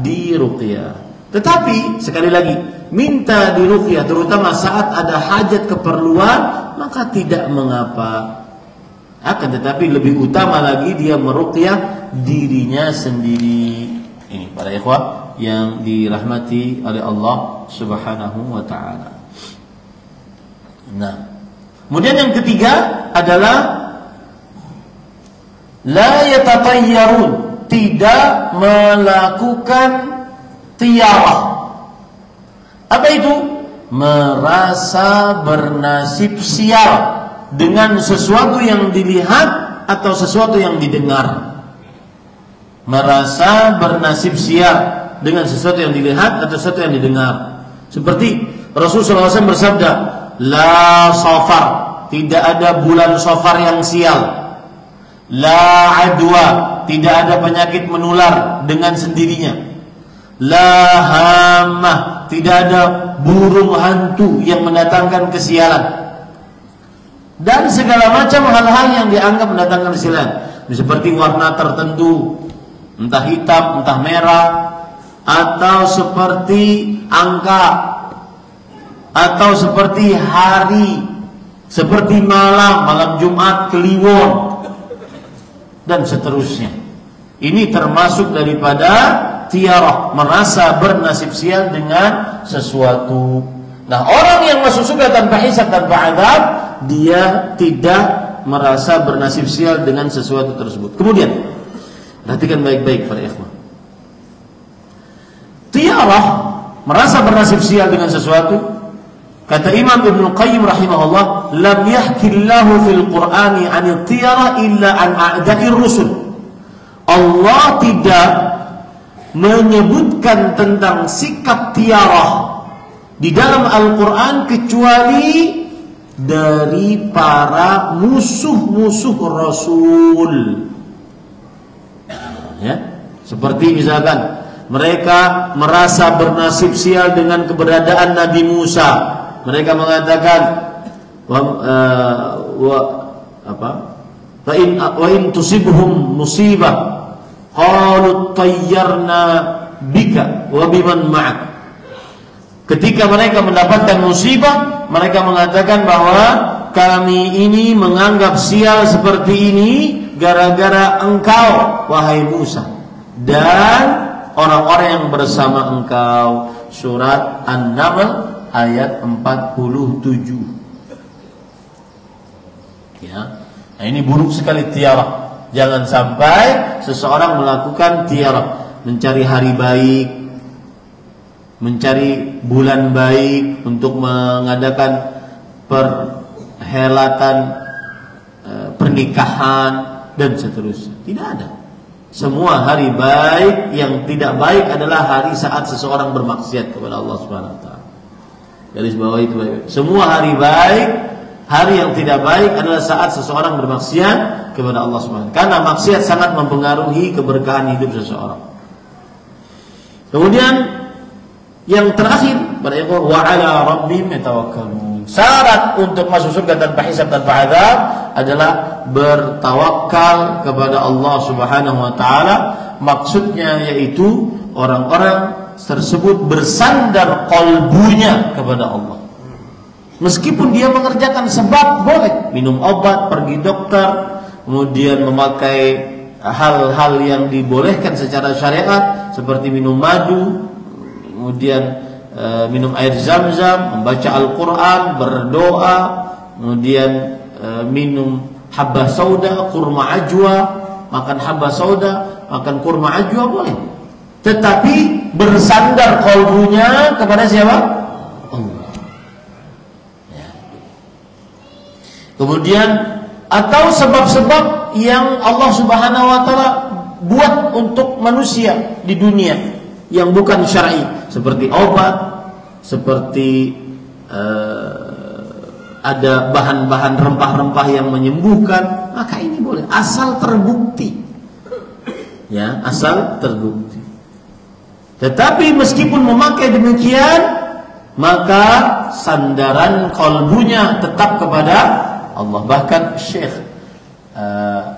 diruqyah. Tetapi sekali lagi, minta diruqyah terutama saat ada hajat keperluan, maka tidak mengapa. Akan tetapi lebih utama lagi dia meruqyah dirinya sendiri. Ini para ikhwah yang dirahmati oleh Allah Subhanahu wa taala. Nah, kemudian yang ketiga adalah la yatatayyarun, tidak melakukan tiarah. Apa itu? Merasa bernasib sial dengan sesuatu yang dilihat atau sesuatu yang didengar. Merasa bernasib sial dengan sesuatu yang dilihat atau sesuatu yang didengar. Seperti Rasulullah SAW bersabda, la safar, tidak ada bulan safar yang sial. La adwa, tidak ada penyakit menular dengan sendirinya. La hamah, tidak ada burung hantu yang mendatangkan kesialan. Dan segala macam hal-hal yang dianggap mendatangkan kesialan, seperti warna tertentu, entah hitam, entah merah, atau seperti angka, atau seperti hari, seperti malam Jumat, Kliwon, dan seterusnya. Ini termasuk daripada tiarah, merasa bernasib sial dengan sesuatu. Nah, orang yang masuk surga tanpa hisab, tanpa azab, dia tidak merasa bernasib sial dengan sesuatu tersebut. Kemudian, perhatikan baik-baik para ikhwan. Tiarah, merasa bernasib sial dengan sesuatu. Kata Imam Ibnu Qayyim rahimahullah, lam yahkillahu fil Qur'ani 'anil tiyarah illa an a'da'ir rusul. Allah tidak menyebutkan tentang sikap tiarah di dalam Al-Qur'an kecuali dari para musuh-musuh Rasul. Ya, seperti misalkan mereka merasa bernasib sial dengan keberadaan Nabi Musa. Mereka mengatakan wa in tusibhum musibah qalu tayyarna bika wa biman ma'ak. Ketika mereka mendapatkan musibah, mereka mengatakan bahwa kami ini menganggap sial seperti ini gara-gara engkau wahai Musa dan orang-orang yang bersama engkau. Surat An-Naml ayat 47. Ya. Nah, ini buruk sekali tiarah. Jangan sampai seseorang melakukan tiarah. mencari hari baik, mencari bulan baik untuk mengadakan perhelatan pernikahan dan seterusnya. Tidak ada. Semua hari baik, yang tidak baik adalah hari saat seseorang bermaksiat kepada Allah Subhanahu wa taala. Garis bawah itu baik. Semua hari baik, hari yang tidak baik adalah saat seseorang bermaksiat kepada Allah Subhanahu wa taala. Karena maksiat sangat mempengaruhi keberkahan hidup seseorang. Kemudian yang terakhir pada ikhwah, wa 'ala rabbihim yatawakkalun. Syarat untuk masuk surga tanpa hisab, tanpa azab adalah bertawakal kepada Allah Subhanahu wa taala. Maksudnya yaitu orang-orang tersebut bersandar qalbunya kepada Allah. Meskipun dia mengerjakan sebab, boleh minum obat, pergi dokter, kemudian memakai hal-hal yang dibolehkan secara syariat seperti minum madu, kemudian minum air zam-zam, membaca Al-Quran, berdoa, kemudian minum habbah sauda, kurma ajwa, makan habbah sauda, makan kurma ajwa, boleh. Tetapi bersandar qalbunya kepada siapa? Allah. Ya. Kemudian atau sebab-sebab yang Allah Subhanahu wa taala buat untuk manusia di dunia yang bukan syar'i, seperti obat, seperti ada bahan-bahan rempah-rempah yang menyembuhkan, maka ini boleh asal terbukti. Ya, asal terbukti. Tetapi meskipun memakai demikian, maka sandaran qalbunya tetap kepada Allah. Bahkan Syekh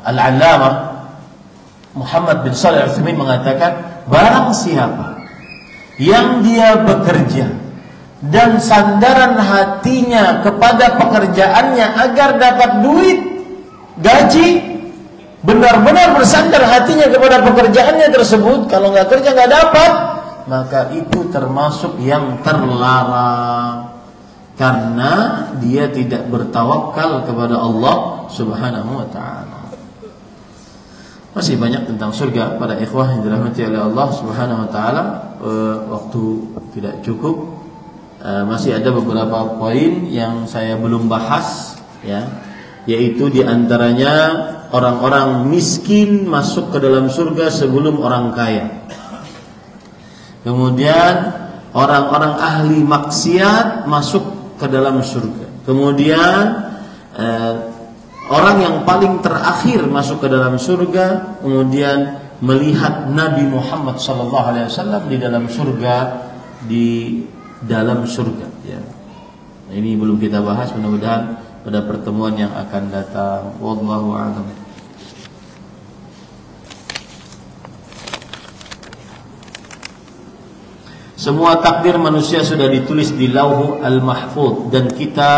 Al-Allamah Muhammad bin Shalih Al-Utsaimin mengatakan, barang siapa yang dia bekerja dan sandaran hatinya kepada pekerjaannya agar dapat duit, gaji, benar-benar bersandar hatinya kepada pekerjaannya tersebut, kalau nggak kerja nggak dapat, maka itu termasuk yang terlarang, karena dia tidak bertawakal kepada Allah Subhanahu wa taala. Masih banyak tentang surga pada ikhwah yang dirahmati oleh Allah Subhanahu wa taala. Waktu tidak cukup. Masih ada beberapa poin yang saya belum bahas, ya, yaitu diantaranya orang-orang miskin masuk ke dalam surga sebelum orang kaya. Kemudian orang-orang ahli maksiat masuk ke dalam surga. Kemudian orang yang paling terakhir masuk ke dalam surga, kemudian melihat Nabi Muhammad SAW di dalam surga, ya. Nah, ini belum kita bahas, mudah-mudahan pada pertemuan yang akan datang. Wallahu a'lam. Semua takdir manusia sudah ditulis di Lauhul Mahfuz, dan kita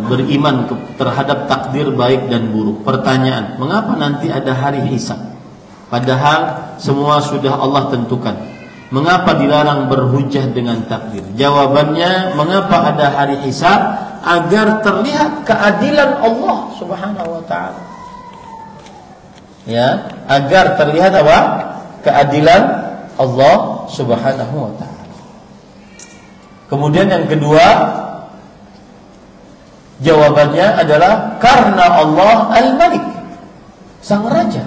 beriman terhadap takdir baik dan buruk. Pertanyaan, mengapa nanti ada hari hisab? Padahal semua sudah Allah tentukan. Mengapa dilarang berhujjah dengan takdir? Jawabannya, mengapa ada hari hisab? Agar terlihat keadilan Allah Subhanahu wa taala. Ya, agar terlihat apa? Keadilan Allah Subhanahu wa taala. Kemudian yang kedua, jawabannya adalah karena Allah Al-Malik, Sang Raja.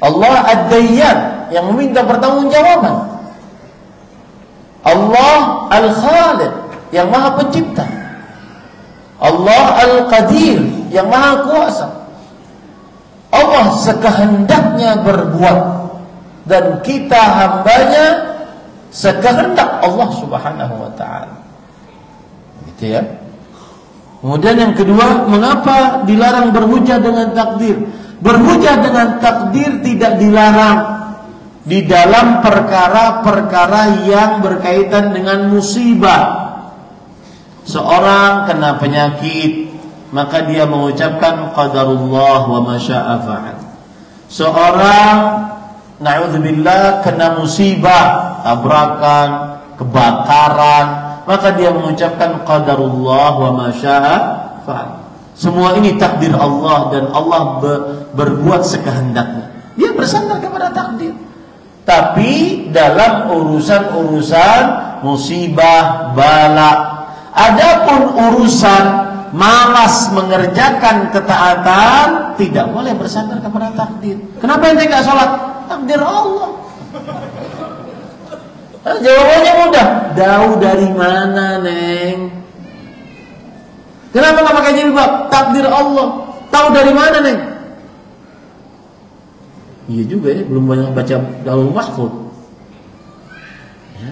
Allah Ad-Dayyan, yang meminta pertanggungjawaban. Allah Al-Khaliq, yang Maha Pencipta. Allah Al-Qadir, yang Maha Kuasa. Allah sekehendaknya berbuat, dan kita hambanya sekehendak Allah Subhanahu wa taala. Gitu ya. Kemudian yang kedua, mengapa dilarang berhujjah dengan takdir? Berhujjah dengan takdir tidak dilarang di dalam perkara-perkara yang berkaitan dengan musibah. Seorang kena penyakit, maka dia mengucapkan qadarullah wa ma syaa fa'al. Seorang na'udzubillah kena musibah, tabrakan, kebakaran, maka dia mengucapkan qadarullah wa ma syaa fa'al. Semua ini takdir Allah, dan Allah berbuat sekehendaknya. Dia bersandar kepada takdir. Tapi dalam urusan-urusan musibah, bala. Adapun urusan malas mengerjakan ketaatan, tidak boleh bersandar kepada takdir. Kenapa ente nggak sholat? Takdir Allah. Nah, jawabannya mudah. Tahu dari mana, Neng? Kenapa nggak pakai jilbab? Takdir Allah. Tahu dari mana, Neng? Iya juga ya, belum banyak baca Lauhul Mahfuz. Ya.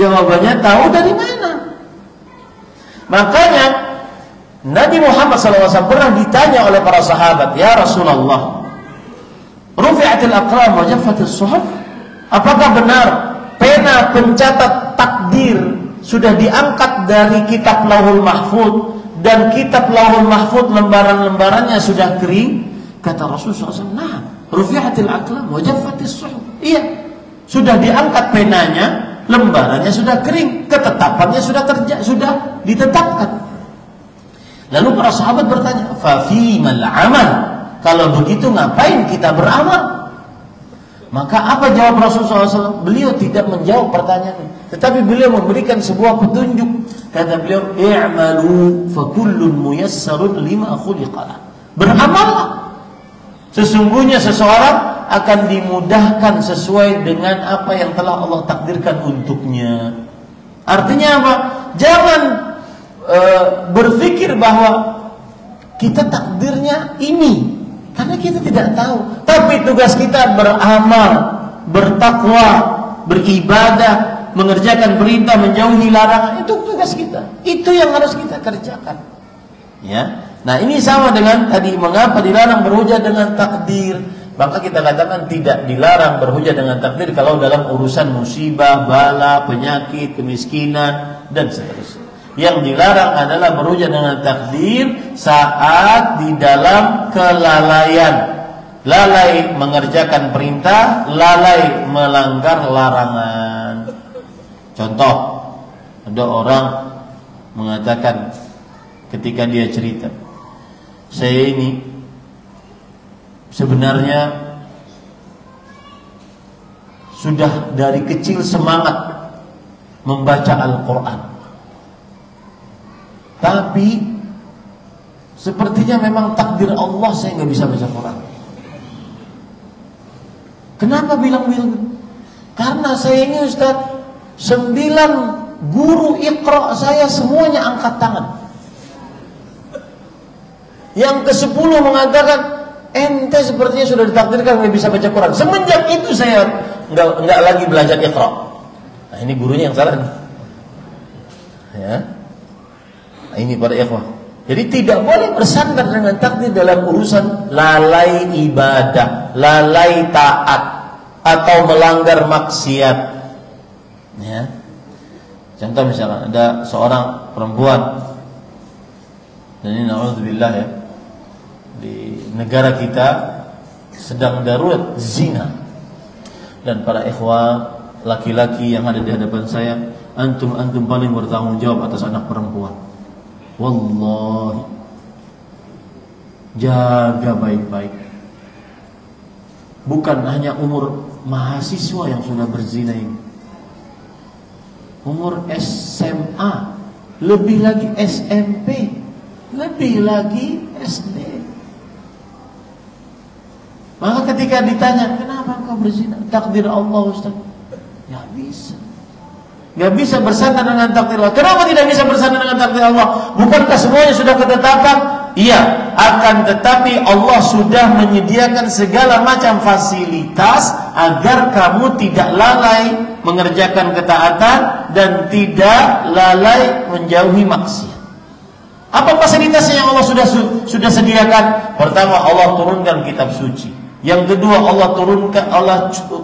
Jawabannya tahu dari mana? Makanya Nabi Muhammad SAW pernah ditanya oleh para sahabat, ya Rasulullah, rufi'atil aqlam wa jaffatis suhuf? Apakah benar pena pencatat takdir sudah diangkat dari kitab Lauhul Mahfuz dan kitab Lauhul Mahfuz lembaran-lembarannya sudah kering? Kata Rasulullah SAW, nah, rufi'atil aqlam wa jaffatis suhuf. Iya, sudah diangkat penanya, lembarannya sudah kering, ketetapannya sudah ditetapkan. Lalu para sahabat bertanya, fa fimal amal? Kalau begitu ngapain kita beramal? Maka apa jawab Rasulullah SAW? Beliau tidak menjawab pertanyaan, tetapi beliau memberikan sebuah petunjuk. Kata beliau, i'malu fa kullun muyassarun lima khuliqalah. Beramallah. Sesungguhnya seseorang akan dimudahkan sesuai dengan apa yang telah Allah takdirkan untuknya. Artinya apa? Jangan berpikir bahwa kita takdirnya ini, karena kita tidak tahu. Tapi tugas kita beramal, bertakwa, beribadah, mengerjakan perintah, menjauhi larangan. Itu tugas kita. Itu yang harus kita kerjakan. Ya. Nah, ini sama dengan tadi, mengapa dilarang berhujah dengan takdir? Maka kita katakan tidak dilarang berhujah dengan takdir kalau dalam urusan musibah, bala, penyakit, kemiskinan, dan seterusnya. Yang dilarang adalah berhujah dengan takdir saat di dalam kelalaian. Lalai mengerjakan perintah, lalai melanggar larangan. Contoh, ada orang mengatakan ketika dia cerita, saya ini sebenarnya sudah dari kecil semangat membaca Al-Quran, tapi sepertinya memang takdir Allah saya nggak bisa baca Quran. Kenapa bilang begitu? Karena saya ini Ustaz, 9 guru Iqra saya semuanya angkat tangan. Yang ke-10 mengatakan, ente sepertinya sudah ditakdirkan nggak bisa baca Quran. Semenjak itu saya nggak lagi belajar Iqra. Nah, ini gurunya yang salah nih. Ya. Nah, ini para ikhwah. Jadi tidak boleh bersandar dengan takdir dalam urusan lalai ibadah, lalai taat, atau melanggar maksiat. Ya. Contoh misalnya ada seorang perempuan, dan ini na'udzubillah ya, di negara kita sedang darurat zina. Dan para ikhwah laki-laki yang ada di hadapan saya, antum paling bertanggung jawab atas anak perempuan. Wallahi, jaga baik-baik. Bukan hanya umur mahasiswa yang sudah berzina ini, umur SMA, lebih lagi SMP, lebih lagi SD. Maka ketika ditanya, kenapa engkau berzina? Takdir Allah, Ustaz. Gak bisa. Gak bisa bersandar dengan takdir Allah. Kenapa tidak bisa bersandar dengan takdir Allah? Bukankah semuanya sudah ketetapan? Iya, akan tetapi Allah sudah menyediakan segala macam fasilitas agar kamu tidak lalai mengerjakan ketaatan dan tidak lalai menjauhi maksiat. Apa fasilitasnya yang Allah sudah sediakan? Pertama, Allah turunkan kitab suci. Yang kedua, Allah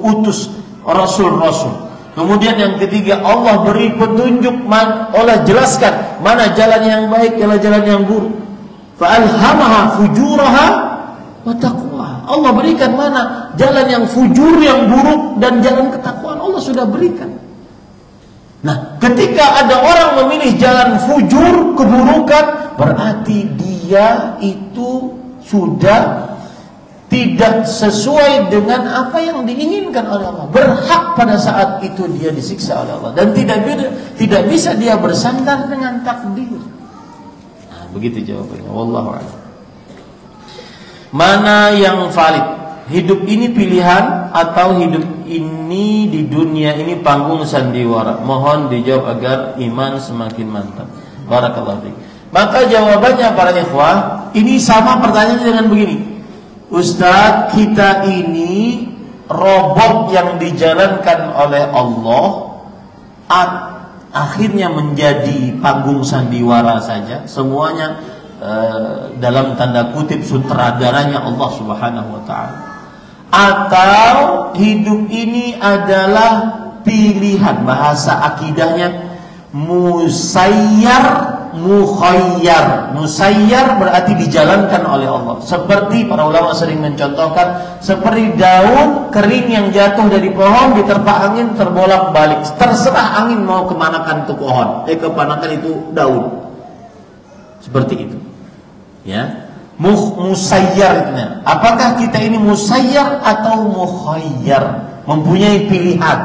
utus rasul-rasul. Kemudian yang ketiga, Allah beri petunjuk, Allah jelaskan mana jalan yang baik, jalan yang buruk. Fa'alhamaha fujuraha wa taqwaha. Allah berikan mana jalan yang fujur, yang buruk, dan jalan ketakwaan. Allah sudah berikan. Nah, ketika ada orang memilih jalan fujur, keburukan, berarti dia itu sudah tidak sesuai dengan apa yang diinginkan oleh Allah, berhak pada saat itu dia disiksa oleh Allah, dan tidak bisa dia bersandar dengan takdir. Nah, begitu jawabannya. Wallahu a'lam. Mana yang valid? Hidup ini pilihan atau hidup ini di dunia ini panggung sandiwara? Mohon dijawab agar iman semakin mantap. Barakallahu fiik. Maka jawabannya para ikhwah, ini sama pertanyaannya dengan begini. Ustaz, kita ini robot yang dijalankan oleh Allah akhirnya menjadi panggung sandiwara saja. Semuanya dalam tanda kutip sutradaranya Allah Subhanahu wa taala. Atau hidup ini adalah pilihan, bahasa akidahnya musayyar, mukhayyar. Musayyar berarti dijalankan oleh Allah. Seperti para ulama sering mencontohkan, seperti daun kering yang jatuh dari pohon diterpa angin terbolak-balik. Terserah angin mau kemanakan itu pohon, kemanakan itu daun. Seperti itu. Ya. Musayyar itu. Apakah kita ini musayyar atau mukhayyar? Mempunyai pilihan.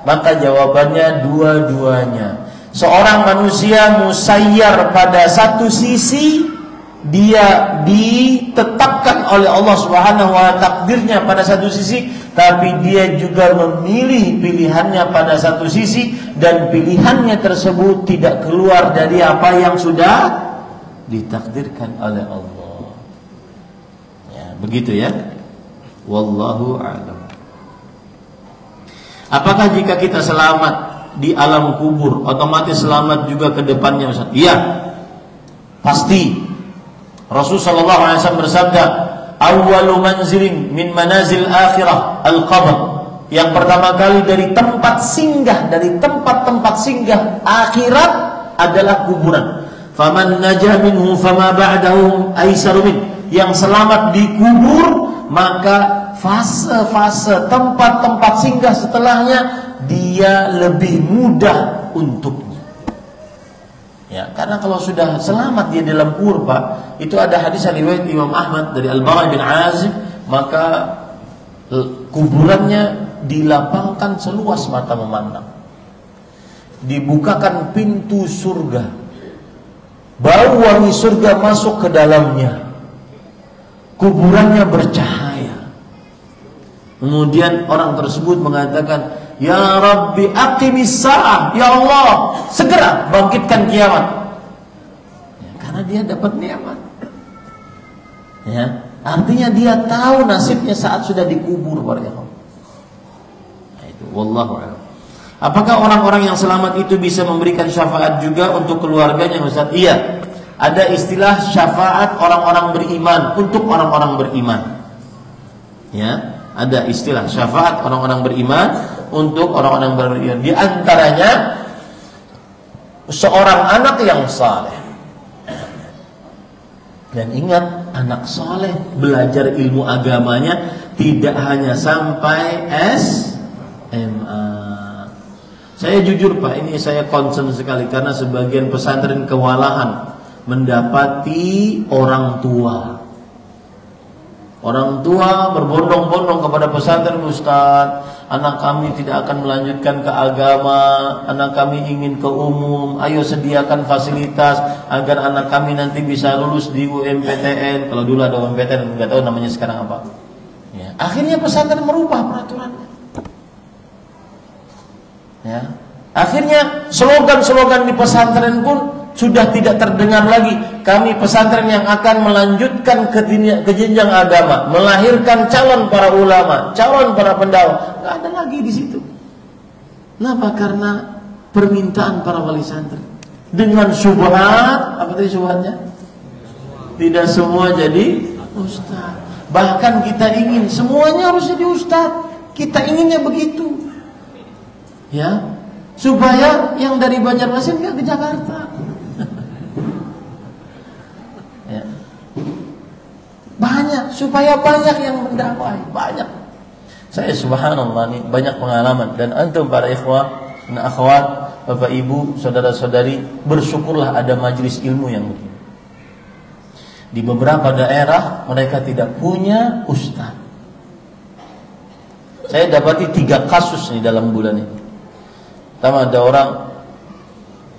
Maka jawabannya dua-duanya. Seorang manusia musayyar pada satu sisi, dia ditetapkan oleh Allah Subhanahu wa taala takdirnya pada satu sisi, tapi dia juga memilih pilihannya pada satu sisi, dan pilihannya tersebut tidak keluar dari apa yang sudah ditakdirkan oleh Allah. Ya, begitu ya. Wallahu a'lam. Apakah jika kita selamat di alam kubur otomatis selamat juga ke depannya, Ustaz? Iya, pasti. Rasulullah sallallahu alaihi wasallam bersabda, "Awwalu manzilin min manazil akhirah al-qabr." Yang pertama kali dari tempat tempat singgah akhirat adalah kuburan. Faman najah minhu fama ba'dahu aisaru min. Yang selamat di kubur, maka fase-fase tempat-tempat singgah setelahnya dia lebih mudah untuknya. Ya, karena kalau sudah selamat dia dalam kubur, Pak, itu ada hadis riwayat Imam Ahmad dari Al-Bara bin Azib, maka kuburannya dilapangkan seluas mata memandang. Dibukakan pintu surga. Bau wangi surga masuk ke dalamnya. Kuburannya bercahaya. Kemudian orang tersebut mengatakan, "Ya Rabbi aqimis sa'ah." Ya Allah, segera bangkitkan kiamat. Ya, karena dia dapat nikmat. Ya, artinya dia tahu nasibnya saat sudah dikubur, barakallahu. Nah, itu wallahu a'lam. Apakah orang-orang yang selamat itu bisa memberikan syafaat juga untuk keluarganya, Ustaz? Iya. Ada istilah syafaat orang-orang beriman untuk orang-orang beriman. Ya, ada istilah syafaat orang-orang beriman untuk orang-orang beriman. Di antaranya seorang anak yang saleh. Dan ingat, anak saleh belajar ilmu agamanya tidak hanya sampai SMA. Saya jujur, Pak, ini saya concern sekali karena sebagian pesantren kewalahan mendapati orang tua berbondong-bondong kepada pesantren, "Ustaz, anak kami tidak akan melanjutkan ke agama, anak kami ingin ke umum, ayo sediakan fasilitas agar anak kami nanti bisa lulus di UMPTN." Kalau dulu ada UMPTN, nggak tahu namanya sekarang apa. Ya, akhirnya pesantren merubah peraturannya. Ya, akhirnya slogan-slogan di pesantren pun sudah tidak terdengar lagi. Kami pesantren yang akan melanjutkan ke jenjang agama, melahirkan calon para ulama, calon para pendakwah. Nggak ada lagi di situ. Kenapa? Karena permintaan para wali santri. Dengan syubhat, apa tadi syubhatnya? Tidak semua jadi ustaz. Bahkan kita ingin semuanya harus jadi ustaz. Kita inginnya begitu. Ya, supaya yang dari Banjarmasin nggak ke Jakarta. Ya. Banyak, supaya banyak yang mendakwai, banyak. Saya subhanallah nih banyak pengalaman, dan antum para ikhwah dan akhwat, Bapak Ibu, saudara-saudari, bersyukurlah ada majelis ilmu yang begini. Di beberapa daerah mereka tidak punya ustaz. Saya dapati 3 kasus nih dalam bulan ini. Pertama, ada orang,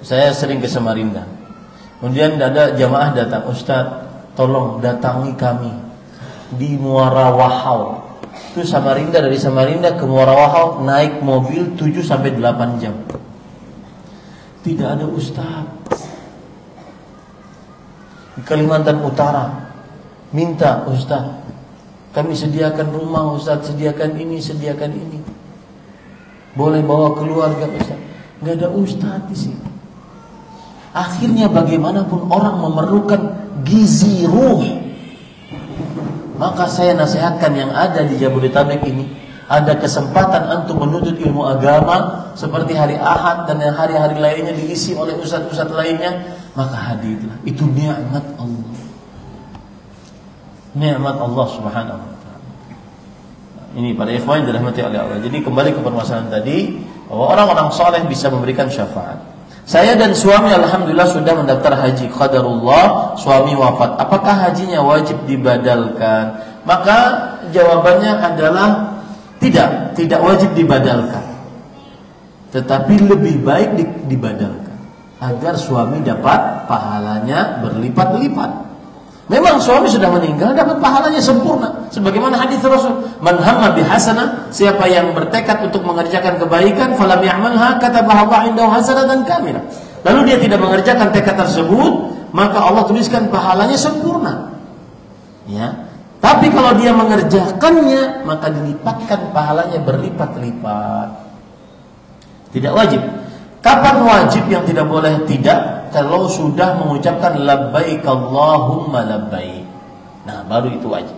saya sering ke Samarinda. Kemudian ada jamaah datang, Ustaz, tolong datangi kami di Muara Wahau. Itu Samarinda, dari Samarinda ke Muara Wahau naik mobil 7-8 jam. Tidak ada ustaz. Di Kalimantan Utara minta, Ustaz, kami sediakan rumah, Ustaz, sediakan ini, sediakan ini. Boleh bawa keluarga, Ustaz. Enggak ada ustaz di sini. Akhirnya bagaimanapun orang memerlukan gizi ruh. Maka saya nasihatkan yang ada di Jabodetabek ini, ada kesempatan untuk menuntut ilmu agama seperti hari Ahad dan hari-hari lainnya diisi oleh ustaz-ustaz lainnya, maka hadirlah. Itu nikmat Allah. Nikmat Allah Subhanahu wa taala. Ini para ikhwan yang dirahmati oleh Allah. Jadi kembali ke permasalahan tadi, bahwa orang-orang saleh bisa memberikan syafaat. Saya dan suami alhamdulillah sudah mendaftar haji. Qadarullah, suami wafat. Apakah hajinya wajib dibadalkan? Maka jawabannya adalah tidak wajib dibadalkan. Tetapi lebih baik dibadalkan agar suami dapat pahalanya berlipat-lipat. Memang suami sudah meninggal, dapat pahalanya sempurna. Sebagaimana hadis Rasul, man hamma bihasanah, siapa yang bertekad untuk mengerjakan kebaikan, falam ya'malha katabaha Allah indahu hasanatan kamilah. Lalu dia tidak mengerjakan tekad tersebut, maka Allah tuliskan pahalanya sempurna. Ya. Tapi kalau dia mengerjakannya, maka dilipatkan pahalanya berlipat-lipat. Tidak wajib. Kapan wajib yang tidak boleh? Tidak, kalau sudah mengucapkan labbaik Allahumma labbaik. Nah, baru itu wajib.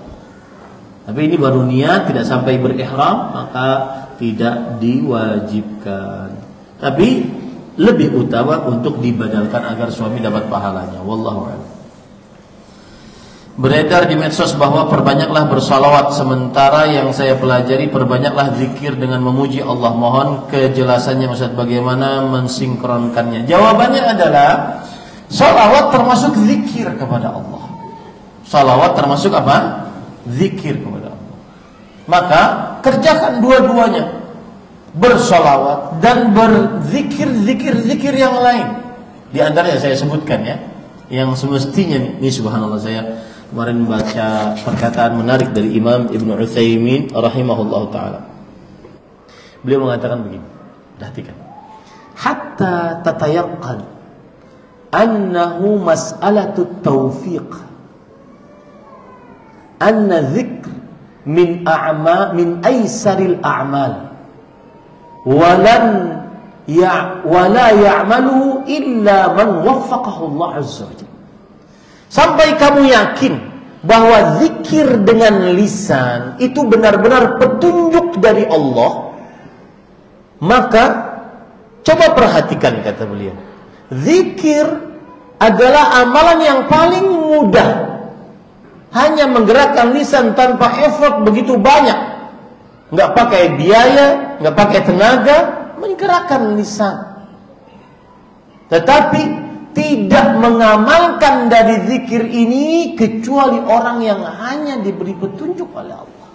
Tapi ini baru niat, tidak sampai berihram, maka tidak diwajibkan. Tapi lebih utama untuk dibadalkan agar suami dapat pahalanya. Wallahu a'lam. Beredar di medsos bahwa perbanyaklah bersalawat, sementara yang saya pelajari perbanyaklah zikir dengan memuji Allah. Mohon kejelasannya Ustaz, bagaimana mensinkronkannya? Jawabannya adalah salawat termasuk zikir kepada Allah. Salawat termasuk apa? Zikir kepada Allah. Maka kerjakan dua-duanya, bersalawat dan berzikir yang lain. Di antaranya saya sebutkan ya, yang semestinya ini subhanallah, saya kemarin baca perkataan menarik dari Imam Ibnu Utsaimin rahimahullahu taala. Beliau mengatakan begini, perhatikan. Hatta tatayaqqan annahu mas'alatut taufiq. Anna dzikr min aisaril a'mal. Wala ya'malu illa man waffaqahu Allah azza wa jalla. Sampai kamu yakin bahwa zikir dengan lisan itu benar-benar petunjuk dari Allah, maka coba perhatikan kata beliau. Zikir adalah amalan yang paling mudah. Hanya menggerakkan lisan tanpa effort begitu banyak. Nggak pakai biaya, nggak pakai tenaga, menggerakkan lisan. Tetapi tidak mengamalkan dari zikir ini kecuali orang yang hanya diberi petunjuk oleh Allah.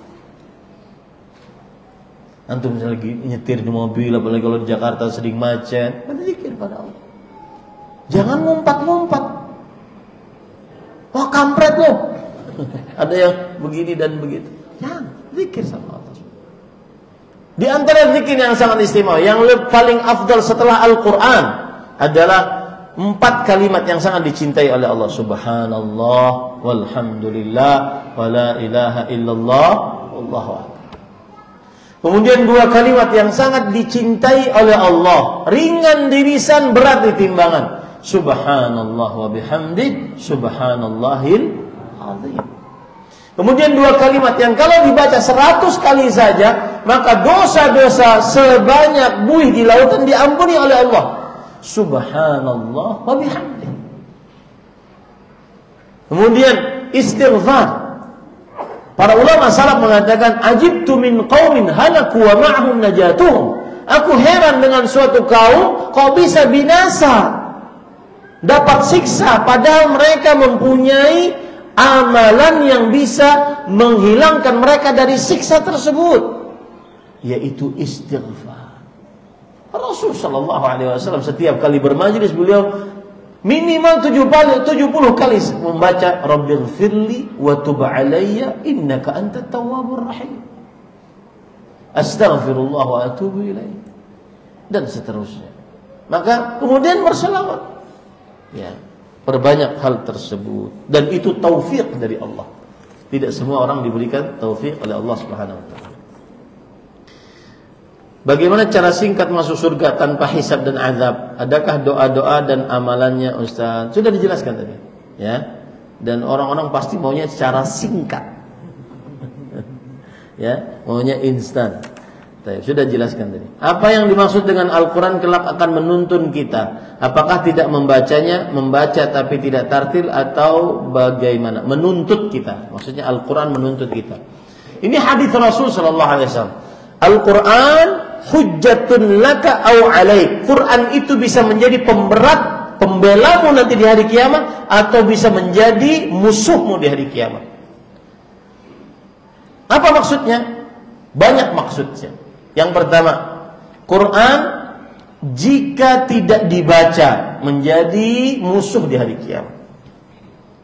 Antum misalnya lagi nyetir di mobil, apalagi kalau di Jakarta sering macet, berzikir pada Allah. Jangan ngumpat-ngumpat. Wah, kampret loh. Ada yang begini dan begitu. Jangan, zikir sama Allah. Di antara zikir yang sangat istimewa, yang paling afdal setelah Al-Quran adalah 4 kalimat yang sangat dicintai oleh Allah. Subhanallah, walhamdulillah, wa la ilaha illallah, wallahu akbar. Kemudian 2 kalimat yang sangat dicintai oleh Allah, ringan di lisan, berat di timbangan. Subhanallah wa bihamdih, subhanallahil azim. Kemudian 2 kalimat yang kalau dibaca 100 kali saja, maka dosa-dosa sebanyak buih di lautan diampuni oleh Allah. Subhanallah wa bihamdih. Kemudian istighfar. Para ulama salaf mengatakan, ajibtu min qaumin halaku wa ma'hum najatuhum. Aku heran dengan suatu kaum kok bisa binasa, dapat siksa padahal mereka mempunyai amalan yang bisa menghilangkan mereka dari siksa tersebut, yaitu istighfar. Rasul sallallahu alaihi wasallam setiap kali bermajlis beliau minimal 70 kali membaca Rabbighfirli wa tub alayya innaka antat tawwabur rahim. Astaghfirullah wa atubu ilaih. Dan seterusnya. Maka kemudian berselawat. Ya, perbanyak hal tersebut, dan itu taufik dari Allah. Tidak semua orang diberikan taufik oleh Allah Subhanahu wa taala. Bagaimana cara singkat masuk surga tanpa hisab dan azab? Adakah doa-doa dan amalannya, Ustaz? Sudah dijelaskan tadi, ya. Dan orang-orang pasti maunya secara singkat. Ya, maunya instan. Sudah jelaskan tadi. Apa yang dimaksud dengan Al-Quran kelak akan menuntun kita? Apakah tidak membacanya, membaca tapi tidak tartil, atau bagaimana? Menuntut kita. Maksudnya Al-Quran menuntut kita. Ini hadis Rasul sallallahu alaihi wasallam. Al-Quran hujjatun laka au alaik. Quran itu bisa menjadi pemberat, pembelamu nanti di hari kiamat, atau bisa menjadi musuhmu di hari kiamat. Apa maksudnya? Banyak maksudnya. Yang pertama, Quran jika tidak dibaca menjadi musuh di hari kiamat.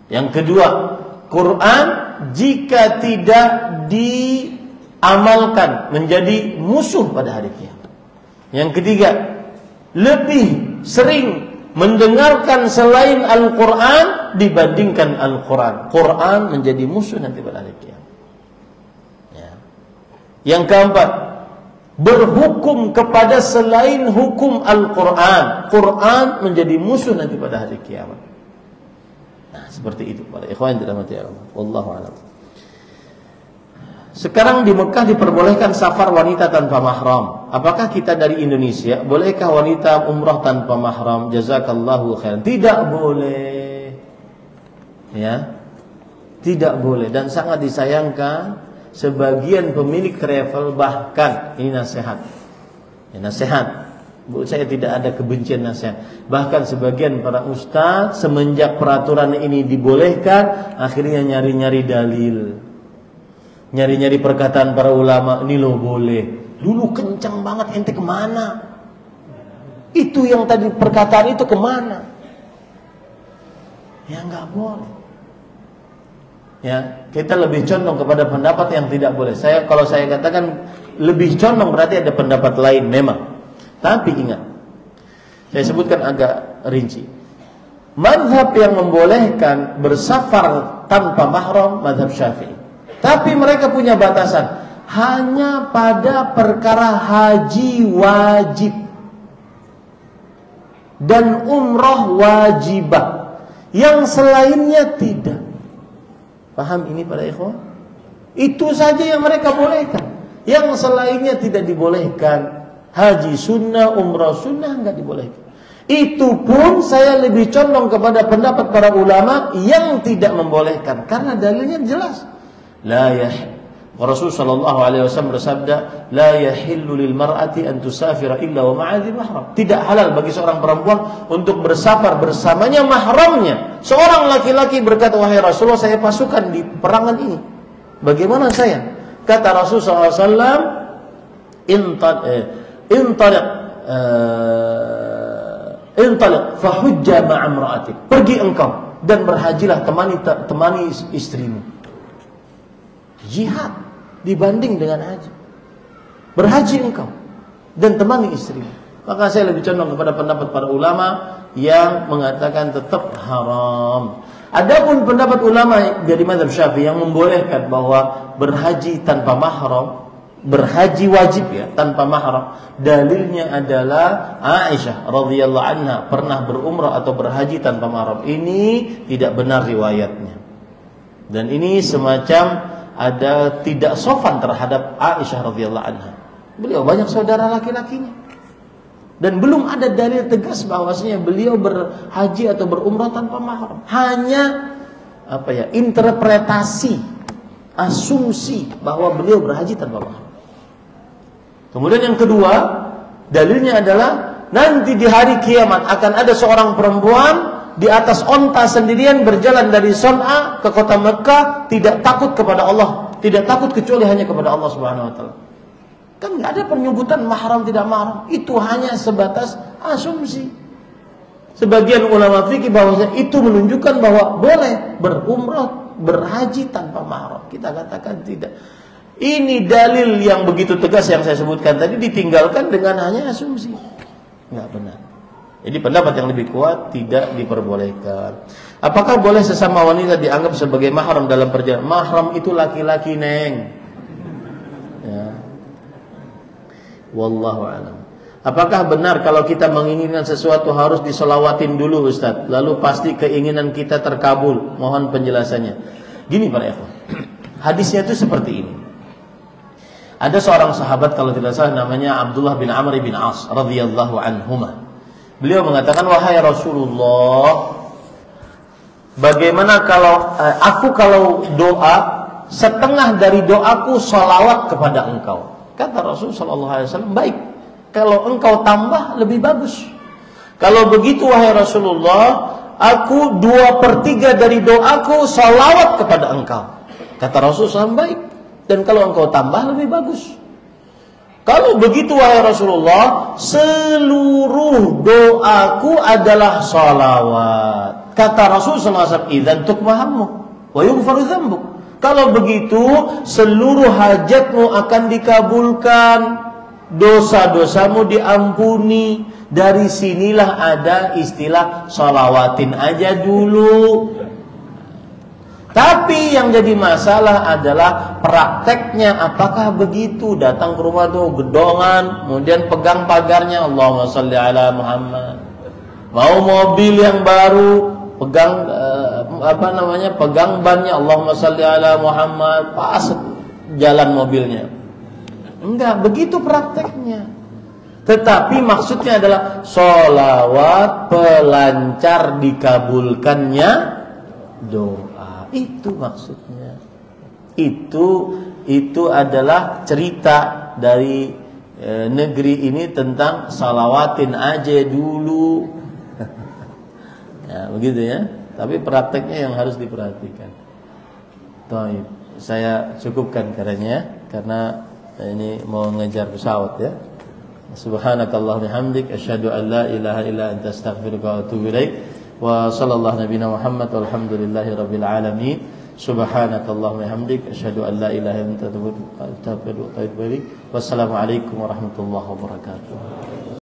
Yang kedua, Quran jika tidak diamalkan menjadi musuh pada hari kiamat. Yang ketiga, lebih sering mendengarkan selain Al-Quran dibandingkan Al-Quran. Quran menjadi musuh nanti pada hari kiamat. Ya. Yang keempat, berhukum kepada selain hukum Al-Quran. Quran menjadi musuh nanti pada hari kiamat. Nah, seperti itu para ikhwan yang dirahmati Allah. Wallahu a'lam. Sekarang di Mekah diperbolehkan safar wanita tanpa mahram. Apakah kita dari Indonesia? Bolehkah wanita umrah tanpa mahram? Jazakallahu khairan. Tidak boleh. Ya. Tidak boleh, dan sangat disayangkan sebagian pemilik travel, bahkan ini nasihat. Ya, nasihat. Saya tidak ada kebencian, nasihat. Bahkan sebagian para ustaz semenjak peraturan ini dibolehkan, akhirnya nyari-nyari dalil. Nyari-nyari perkataan para ulama, ini loh boleh. Dulu kencang banget, ente kemana? Itu yang tadi perkataan itu kemana? Ya nggak boleh. Ya, kita lebih condong kepada pendapat yang tidak boleh. Kalau saya katakan lebih condong berarti ada pendapat lain memang. Tapi ingat, saya sebutkan agak rinci. Mazhab yang membolehkan bersafar tanpa mahram mazhab Syafi'i. Tapi mereka punya batasan hanya pada perkara haji wajib dan umrah wajibah. Yang selainnya tidak. Paham ini para ikhwan? Itu saja yang mereka bolehkan. Yang selainnya tidak dibolehkan. Haji sunnah, umrah sunnah enggak dibolehkan. Itu pun saya lebih condong kepada pendapat para ulama yang tidak membolehkan, karena dalilnya jelas. La Rasul sallallahu alaihi wasallam bersabda, la yahillu lil mar'ati an tusafira illa wa ma'a dhi mahram. Tidak halal bagi seorang perempuan untuk bersafar bersamanya mahramnya. Seorang laki-laki berkata, wahai Rasulullah, saya pasukan di perangan ini. Bagaimana saya? Kata Rasul sallallahu alaihi wasallam, intaliq fahujja ma'a imra'atik. Pergi engkau dan berhajilah, temani istrimu. Jihad dibanding dengan haji. Berhaji engkau dan temani istrimu. Maka saya lebih condong kepada pendapat para ulama yang mengatakan tetap haram. Adapun pendapat ulama dari mazhab Syafi'i yang membolehkan bahwa berhaji tanpa mahram, berhaji wajib ya tanpa mahram, dalilnya adalah Aisyah radhiyallahu anha pernah berumrah atau berhaji tanpa mahram. Ini tidak benar riwayatnya. Dan ini semacam ada tidak sopan terhadap Aisyah radhiyallahu anha. Beliau banyak saudara laki-lakinya, dan belum ada dalil tegas bahwasanya beliau berhaji atau berumrah tanpa mahram. Hanya interpretasi, asumsi bahwa beliau berhaji tanpa mahram. Kemudian yang kedua, dalilnya adalah nanti di hari kiamat akan ada seorang perempuan di atas onta sendirian berjalan dari Son'a ke kota Mekah, tidak takut kepada Allah, tidak takut kecuali hanya kepada Allah Subhanahu wa taala. Kan nggak ada penyebutan mahram tidak mahram, itu hanya sebatas asumsi. Sebagian ulama fikih bahwasanya itu menunjukkan bahwa boleh berumrah, berhaji tanpa mahram. Kita katakan tidak. Ini dalil yang begitu tegas yang saya sebutkan tadi ditinggalkan dengan hanya asumsi. Nggak benar. Jadi pendapat yang lebih kuat tidak diperbolehkan. Apakah boleh sesama wanita dianggap sebagai mahram dalam perjalanan? Mahram itu laki-laki, Neng. Ya. Wallahu a'lam. Apakah benar kalau kita menginginkan sesuatu harus diselawatin dulu, Ustaz? Lalu pasti keinginan kita terkabul. Mohon penjelasannya. Gini para ikhwan. Hadisnya itu seperti ini. Ada seorang sahabat kalau tidak salah namanya Abdullah bin Amr bin As radhiyallahu anhuma. Beliau mengatakan, wahai Rasulullah, bagaimana kalau doa, setengah dari doaku salawat kepada engkau. Kata Rasul sallallahu alaihi wasallam, baik, kalau engkau tambah lebih bagus. Kalau begitu wahai Rasulullah, aku 2/3 dari doaku salawat kepada engkau. Kata Rasul SAW, baik, dan kalau engkau tambah lebih bagus. Kalau begitu wahai Rasulullah, seluruh doaku adalah salawat. Kata Rasulullah SAW, idzan tukmahammu wa yughfaru dzambuk. Kalau begitu, seluruh hajatmu akan dikabulkan, dosa-dosamu diampuni. Dari sinilah ada istilah salawatin aja dulu. Tapi yang jadi masalah adalah prakteknya. Apakah begitu? Datang ke rumah tuh gedongan, kemudian pegang pagarnya, Allahumma sholli ala Muhammad. Mau mobil yang baru, pegang pegang bannya, Allahumma sholli ala Muhammad. Pas jalan mobilnya. Enggak begitu prakteknya. Tetapi maksudnya adalah sholawat pelancar dikabulkannya doa. Itu maksudnya. Itu adalah cerita dari negeri ini tentang salawatin aja dulu. Ya, begitu ya. Tapi prakteknya yang harus diperhatikan. Baik, saya cukupkan karena ini mau ngejar pesawat ya. Subhanakallahumma hamdik asyhadu an la ilaha illa anta astaghfiruka wa atubu ilaik. Wa sallallahu nabiyana Muhammad walhamdulillahi rabbil alamin. Subhanakallahumma hamdik asyhadu an la ilaha illa anta astaghfiruka wa atubu ilaik. Wassalamu alaikum warahmatullahi wabarakatuh.